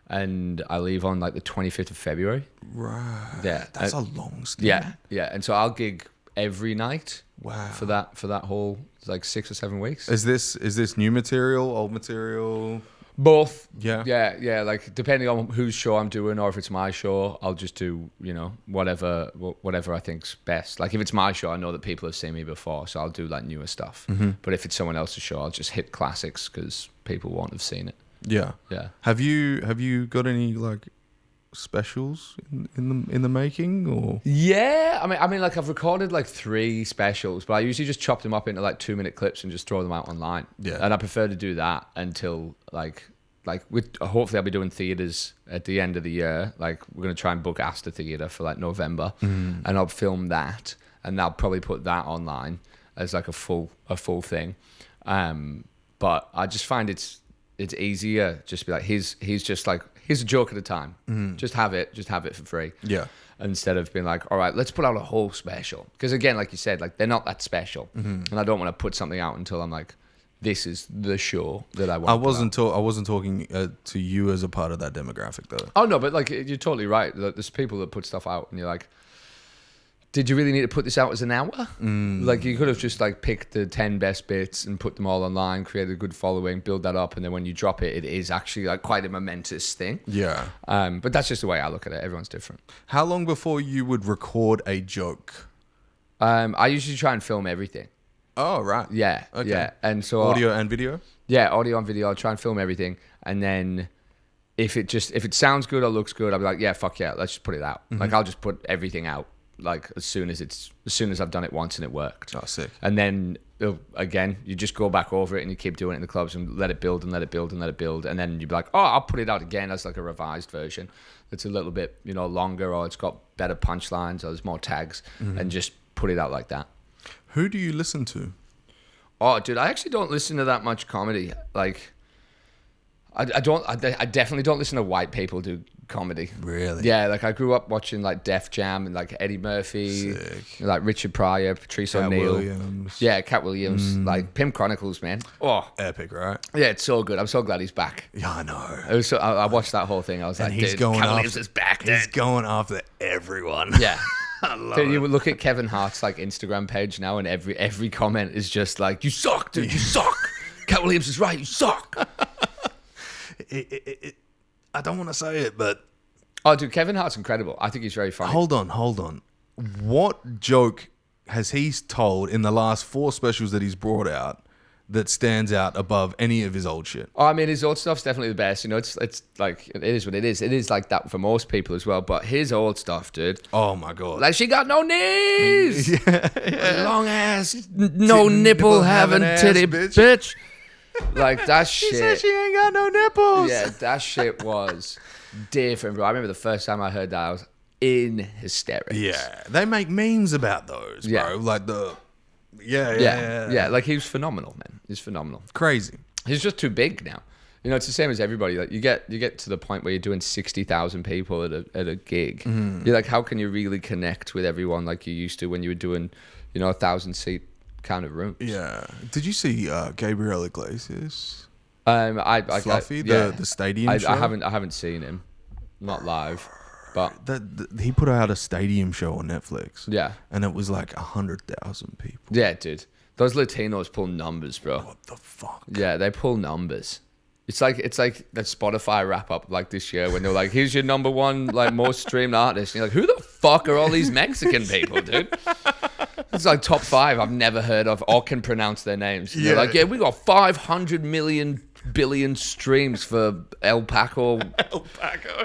and I leave on like the 25th of February. Right. Yeah. That's a long stint. Yeah. And so I'll gig every night. Wow. For that whole like 6 or 7 weeks. Is this new material, old material? Both. Yeah. Yeah. Like depending on whose show I'm doing, or if it's my show, I'll just do whatever I think's best. Like if it's my show, I know that people have seen me before, so I'll do like newer stuff. But if it's someone else's show, I'll just hit classics because people won't have seen it. Yeah. Yeah. Have you got any like specials in the making or? Yeah, I mean, like I've recorded like 3 specials, but I usually just chop them up into like 2-minute clips and just throw them out online. Yeah, and I prefer to do that until like hopefully I'll be doing theaters at the end of the year. Like we're gonna try and book Astor Theatre for like November, and I'll film that, and I'll probably put that online as like a full thing. But I just find it's easier just to be like he's just like. Here's a joke at a time. Just have it for free. Yeah. Instead of being like, all right, let's put out a whole special. Because again, like you said, like they're not that special, and I don't want to put something out until I'm like, this is the show that I want. I wasn't talking to you as a part of that demographic though. Oh no, but like you're totally right. Like, there's people that put stuff out, and you're like, did you really need to put this out as an hour? Like you could have just like picked the 10 best bits and put them all online, created a good following, build that up, and then when you drop it, it is actually like quite a momentous thing. Yeah. But that's just the way I look at it. Everyone's different. How long before you would record a joke? I usually try and film everything. Oh right. Yeah. Okay. Yeah. And so audio and video? Yeah, audio and video. I'll try and film everything, and then if it sounds good or looks good, I'll be like, yeah, fuck yeah, let's just put it out. Like I'll just put everything out. Like as soon as I've done it once and it worked. Oh, sick. And then again, you just go back over it and you keep doing it in the clubs and let it build and let it build and let it build, and then you'd be like, oh, I'll put it out again as like a revised version. It's a little bit longer, or it's got better punchlines, or there's more tags, and just put it out like that. Who do you listen to? Oh, dude, I actually don't listen to that much comedy. Like, I definitely don't listen to white people do comedy. Really? Yeah, like I grew up watching like Def Jam and like Eddie Murphy, like Richard Pryor, Patrice O'Neill. Williams. Yeah, Cat Williams, like Pimp Chronicles, man. Oh, epic, right? Yeah, it's so good. I'm so glad he's back. Yeah, I know. It was I watched that whole thing. I was And like, he's dude, going Cat after- Williams is back, dude. He's going after everyone. Yeah. I love Dude, you it. would look at Kevin Hart's like Instagram page now, and every comment is just like, "You suck, dude. You suck. Cat Williams is right. You suck." I don't want to say it, but Oh, dude, Kevin Hart's incredible. I think he's very funny. hold on. What joke has he told in the last 4 specials that he's brought out that stands out above any of his old shit? Oh, I mean, his old stuff's definitely the best. It's like, it is what it is. It is like that for most people as well. But his old stuff, dude. Oh my god! Like, she got no knees. yeah. Long ass, no nipple having ass, titty bitch. bitch. Like, that She shit. said she ain't got no nipples. Yeah, that shit was different, bro. I remember the first time I heard that, I was in hysterics. Yeah, they make memes about those, bro. Yeah. Like the Yeah. Like, he was phenomenal, man. He's phenomenal. crazy. He's just too big now. It's the same as everybody. Like you get to the point where you're doing 60,000 people at a gig. You're like, how can you really connect with everyone like you used to when you were doing, 1,000-seat kind of rooms? Yeah. Did you see Gabriel Iglesias? Fluffy, the stadium show? I haven't seen him, not live, but He put out a stadium show on Netflix. yeah, And it was like 100,000 people. yeah, dude. Those Latinos pull numbers, bro. What the fuck? Yeah, they pull numbers. It's like that Spotify wrap up like this year when they're like, here's your number one like most streamed artist. And you're like, who the fuck are all these Mexican people, dude? It's like top 5 I've never heard of or can pronounce their names. And they're like, yeah, we got 500 million billion streams for El Paco.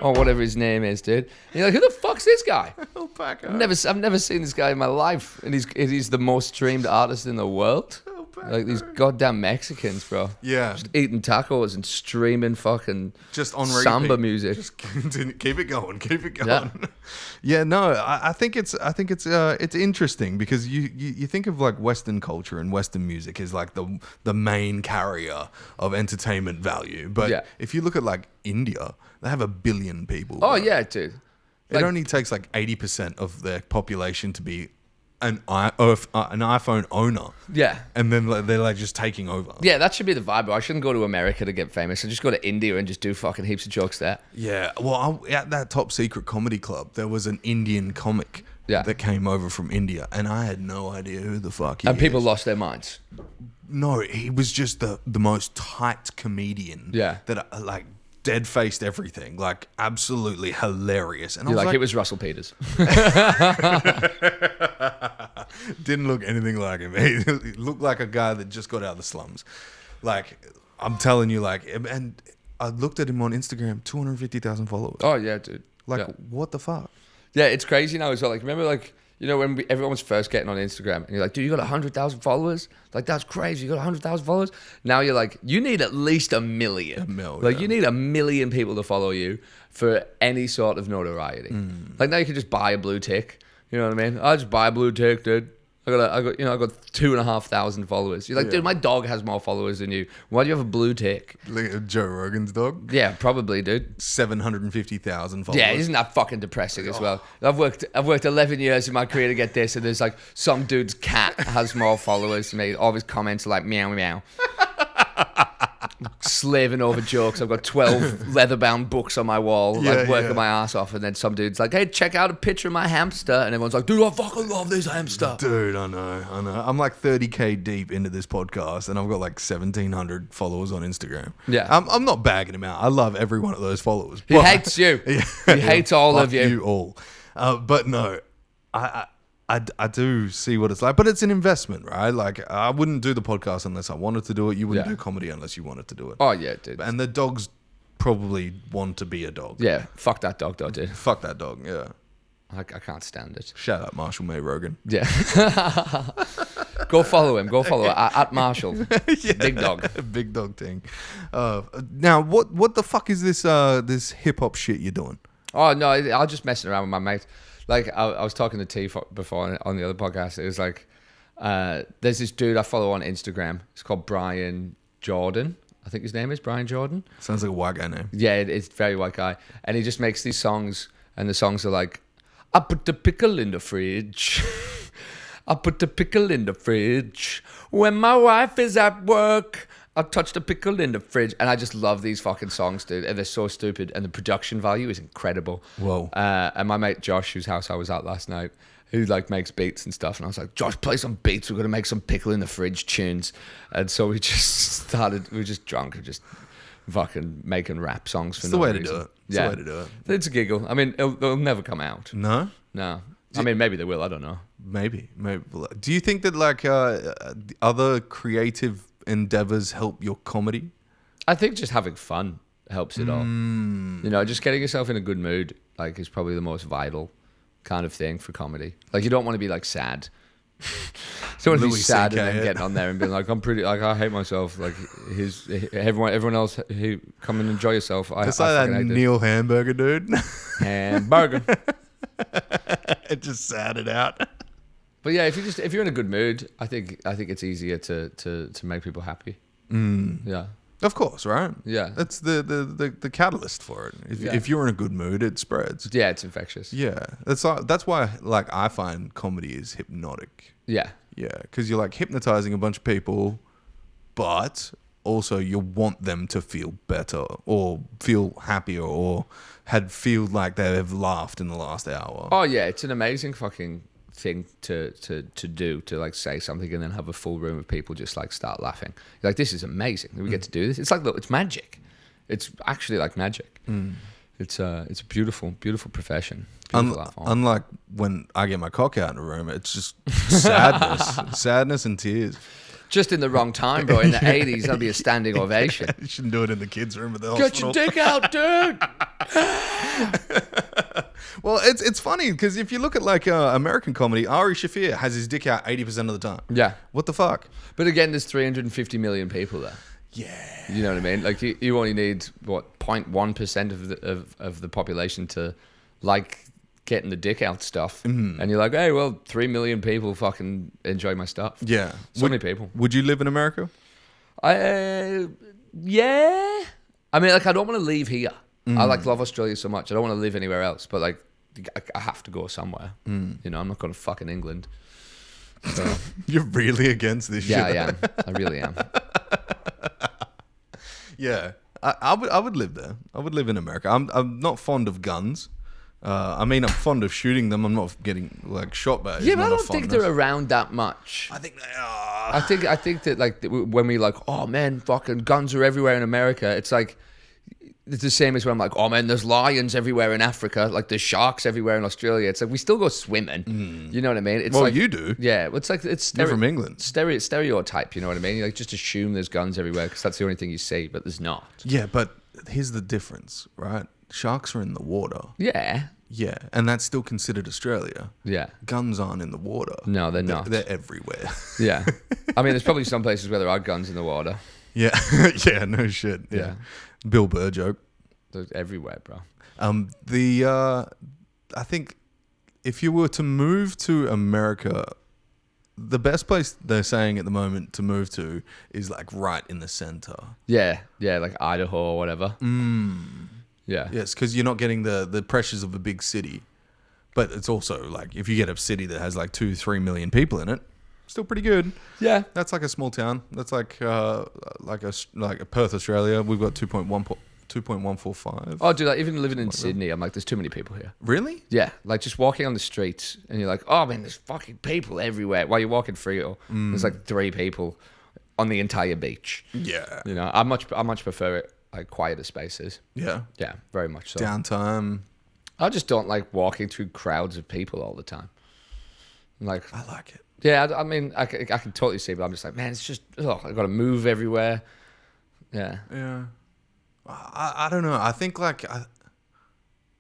Or whatever his name is, dude. And you're like, who the fuck's this guy? El Paco. I've never seen this guy in my life. And he's the most streamed artist in the world. Like these goddamn Mexicans, bro. Yeah. Just eating tacos and streaming fucking Just on repeat. samba music. Just continue, keep it going. Yeah. Yeah, no, I think it's interesting because you think of like Western culture and Western music as like the main carrier of entertainment value. But Yeah. if you look at like India, they have 1 billion people. Oh, bro. yeah, dude. It only takes like 80% of their population to be an iPhone owner. Yeah. And then like, they're like just taking over. Yeah, that should be the vibe, bro. I shouldn't go to America to get famous. I just go to India and just do fucking heaps of jokes there. Yeah. Well, at that Top Secret Comedy Club, there was an Indian comic that came over from India, and I had no idea who the fuck he is. And people lost their minds. No, he was just the most tight comedian. Yeah. That like dead-faced everything, like absolutely hilarious. And You're I was like, it was Russell Peters. didn't look anything like him. He looked like a guy that just got out of the slums. Like, I'm telling you, like, and I looked at him on Instagram, 250,000 followers. Oh, yeah, dude. Like, what the fuck? Yeah, it's crazy now as well. Like, remember, like, you know, when everyone was first getting on Instagram, and you're like, dude, you got 100,000 followers? Like, that's crazy. You got 100,000 followers? Now you're like, you need at least 1 million. Like, you need 1 million people to follow you for any sort of notoriety. Like, now you can just buy a blue tick. You know what I mean? I'll just buy a blue tick, dude. I got 2,500 followers. You're like, dude, my dog has more followers than you. Why do you have a blue tick? Like Joe Rogan's dog? Yeah, probably, dude. 750,000 followers. Yeah, isn't that fucking depressing as well? I've worked 11 years in my career to get this, and there's like some dude's cat has more followers than me. All his comments are like meow meow. Slaving over jokes. I've got 12 leather-bound books on my wall, like working my ass off, and then some dude's like, "Hey, check out a picture of my hamster," and everyone's like, "Dude, I fucking love this hamster." Dude, I know. I'm like 30K deep into this podcast, and I've got like 1,700 followers on Instagram. Yeah, I'm not bagging him out. I love every one of those followers. He hates you. He hates all of you. You all. But no, I do see what it's like, but it's an investment, right? Like, I wouldn't do the podcast unless I wanted to do it. You wouldn't do comedy unless you wanted to do it. Oh, yeah, dude. And the dogs probably want to be a dog. Yeah, fuck that dog, though, dude. Fuck that dog, yeah. I can't stand it. Shout out Marshall May Rogan. Yeah. Go follow him. At Marshall. Yeah. Big dog. Big dog thing. Now, what the fuck is this hip-hop shit you're doing? Oh, no, I was just messing around with my mate. Like, I was talking to T before on the other podcast. It was like, there's this dude I follow on Instagram. It's called Brian Jordan. I think his name is Brian Jordan. Sounds like a white guy name. Yeah, it's a very white guy. And he just makes these songs, and the songs are like, I put the pickle in the fridge. I put the pickle in the fridge. When my wife is at work, I touch the pickle in the fridge. And I just love these fucking songs, dude. And they're so stupid. And the production value is incredible. Whoa. And my mate Josh, whose house I was at last night, who like makes beats and stuff. And I was like, Josh, play some beats. We're going to make some pickle in the fridge tunes. And so we were just drunk and just fucking making rap songs for It's no the way to reason. do it. It's the way to do it. It's a giggle. I mean, it'll never come out. No? No. I mean, maybe they will. I don't know. Maybe. Do you think that like other creative endeavors help your comedy? I think just having fun helps it all. You know, just getting yourself in a good mood, like, is probably the most vital kind of thing for comedy. Like, you don't want to be like sad. You don't want to be sad and then getting on there and being like, I hate myself. Like, everyone else who come and enjoy yourself. It's like that Neil Hamburger dude. Hamburger. It just sad it out. But yeah, if you're in a good mood, I think it's easier to make people happy. Yeah. Of course, right? Yeah. That's the catalyst for it. If you're in a good mood, it spreads. Yeah, it's infectious. Yeah. That's why like I find comedy is hypnotic. Yeah. Yeah, because you're like hypnotizing a bunch of people, but also you want them to feel better or feel happier or feel like they've laughed in the last hour. Oh yeah, it's an amazing fucking thing to do, to like say something and then have a full room of people just like start laughing. You're like, this is amazing. We get to do this. It's like, look, it's magic. It's actually like magic. It's a beautiful profession. Beautiful art form. Unlike when I get my cock out in a room, it's just sadness and tears. Just in the wrong time, bro. In the 80s, that'd be a standing ovation. You shouldn't do it in the kids' room at the Get hospital. your dick out, dude! Well, it's funny because if you look at like American comedy, Ari Shaffir has his dick out 80% of the time. Yeah. What the fuck? But again, there's 350 million people there. Yeah. You know what I mean? Like, you only need, 0.1% of the population to like getting the dick out stuff. And you're like, hey, well, 3 million people fucking enjoy my stuff. Yeah. So many people. Would you live in America? Yeah. I mean, like, I don't want to leave here. I like love Australia so much. I don't want to live anywhere else. But like, I have to go somewhere. You know, I'm not going to fucking England. So. You're really against this shit. Yeah, I am. I really am. Yeah. I would live there. I would live in America. I'm not fond of guns. I mean, I'm fond of shooting them. I'm not getting like shot by. Yeah, but I don't think they're around that much. I think they are. I think that like when we like, oh man, fucking guns are everywhere in America. It's like it's the same as when I'm like, oh man, there's lions everywhere in Africa. Like there's sharks everywhere in Australia. It's like we still go swimming. You know what I mean? It's Well, like, you do. Yeah, it's like it's You're from England. Stereotype. You know what I mean? You like just assume there's guns everywhere because that's the only thing you see, but there's not. Yeah, but here's the difference, right? Sharks are in the water. Yeah. Yeah, and that's still considered Australia. Yeah. Guns aren't in the water. No, they're not. They're everywhere. Yeah. I mean, there's probably some places where there are guns in the water. Yeah, yeah, no shit. Yeah. Bill Burr joke. They're everywhere, bro. I think if you were to move to America, the best place they're saying at the moment to move to is like right in the center. Yeah. Yeah, like Idaho or whatever. Yeah. Yes, because you're not getting the pressures of a big city. But it's also like if you get a city that has like 2-3 million people in it, still pretty good. Yeah. That's like a small town. That's like a Perth, Australia. We've got 2.145. Oh, dude, like, even living in Sydney, I'm like, there's too many people here. Really? Yeah, like just walking on the streets and you're like, oh man, there's fucking people everywhere. While you're walking through, there's like 3 people on the entire beach. Yeah. You know, I much prefer it like quieter spaces. Yeah. Yeah, very much so. Downtime. I just don't like walking through crowds of people all the time. Like, I like it. yeah, I mean, I can totally see, but I'm just like, man, it's just, I've got to move everywhere. Yeah. Yeah. I don't know. I think like I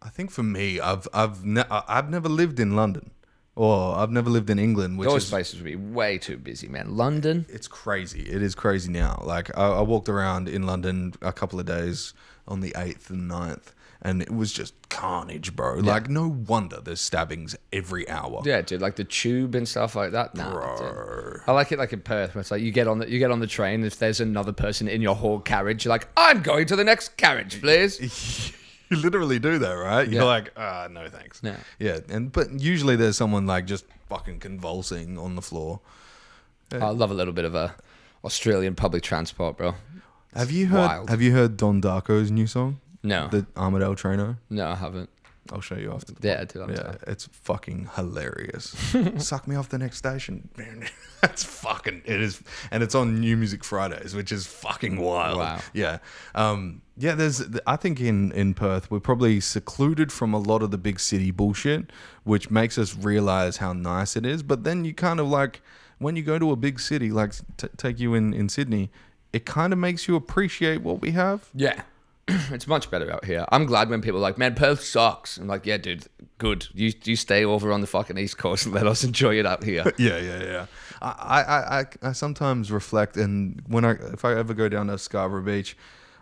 think for me, I've never lived in London, or I've never lived in England, which Those is places would be way too busy, man. London. it's crazy. It is crazy now. Like I walked around in London a couple of days on the 8th and 9th, and it was just carnage, bro. Like no wonder there's stabbings every hour. Yeah, dude, like the tube and stuff like that. Nah, Bro. dude. I like it like in Perth, where it's like you get on the train. If there's another person in your whole carriage, you're like, I'm going to the next carriage, please. You literally do that, right? Yeah. You're like, no thanks. Yeah. Yeah, but usually there's someone like just fucking convulsing on the floor. I love a little bit of a Australian public transport, bro. Have you heard? wild. Have you heard Don Darko's new song? No, The Armadale Trainer. no, I haven't. I'll show you after. Yeah, dude, I'm Yeah, sorry. it's fucking hilarious. Suck me off the next station. That's fucking. It is, and it's on New Music Fridays, which is fucking wild. Wow. Yeah. Yeah. There's. I think in Perth we're probably secluded from a lot of the big city bullshit, which makes us realize how nice it is. But then you kind of like when you go to a big city, like take you in Sydney, it kind of makes you appreciate what we have. Yeah. It's much better out here. I'm glad when people are like, man, Perth sucks. I'm like, yeah, dude, good. You stay over on the fucking East Coast and let us enjoy it out here. Yeah. I sometimes reflect, and if I ever go down to Scarborough Beach,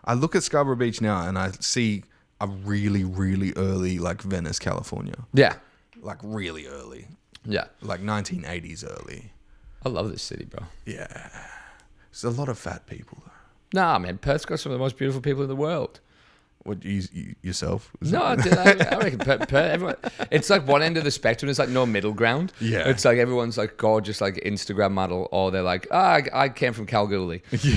I look at Scarborough Beach now and I see a really, really early like Venice, California. Yeah. Like really early. Yeah. Like 1980s early. I love this city, bro. Yeah. There's a lot of fat people though. Nah, man, Perth's got some of the most beautiful people in the world. What you yourself? No, dude, I reckon Perth, everyone. It's like one end of the spectrum. There's like no middle ground. Yeah. It's like everyone's like gorgeous, like Instagram model, or they're like, I came from Kalgoorlie. Yeah.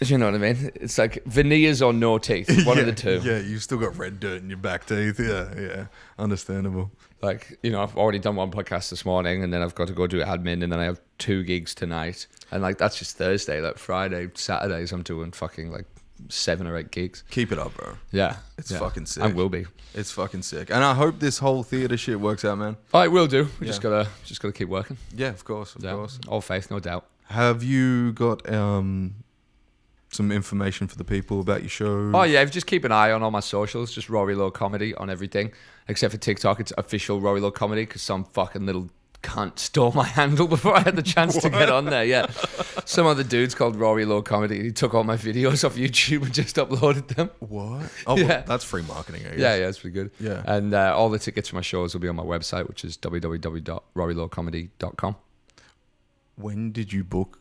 You know what I mean? It's like veneers or no teeth. One of the two. Yeah, you've still got red dirt in your back teeth. Yeah. Understandable. Like, you know, I've already done one podcast this morning, and then I've got to go do admin, and then I have 2 gigs tonight. And like, that's just Thursday. Like Friday, Saturdays, I'm doing fucking like 7 or 8 gigs. Keep it up, bro. Yeah. It's fucking sick. I will be. It's fucking sick. And I hope this whole theater shit works out, man. I will do. We Yeah. just gotta keep working. Yeah, of course. All faith, no doubt. Have you got some information for the people about your show? Oh yeah, just keep an eye on all my socials. Just Rory Lowe Comedy on everything, except for TikTok. It's official Rory Lowe Comedy because some fucking little cunt stole my handle before I had the chance to get on there. Yeah, some other dude's called Rory Lowe Comedy. He took all my videos off YouTube and just uploaded them. What? Oh, Yeah. well, that's free marketing, I guess. Yeah, it's pretty good. Yeah. And all the tickets for my shows will be on my website, which is www.rorylowcomedy.com. When did you book?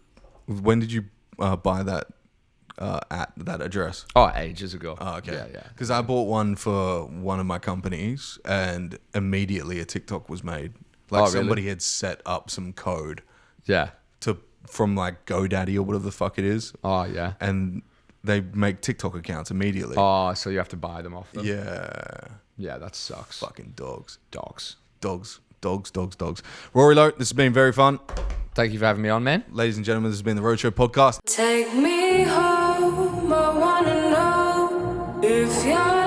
When did you buy that at that address? Oh, ages ago. Oh, okay. Yeah. Because I bought one for one of my companies, and immediately a TikTok was made. Like Oh, really? somebody had set up some code Yeah. from like GoDaddy or whatever the fuck it is, Oh, yeah. and they make TikTok accounts immediately. Oh, so you have to buy them off them. Yeah. Yeah, that sucks. Fucking dogs. Dogs. Dogs. Rory Lowe, this has been very fun. Thank you for having me on, man. Ladies and gentlemen, this has been the Roadshow Podcast. Take me home, I wanna know if you're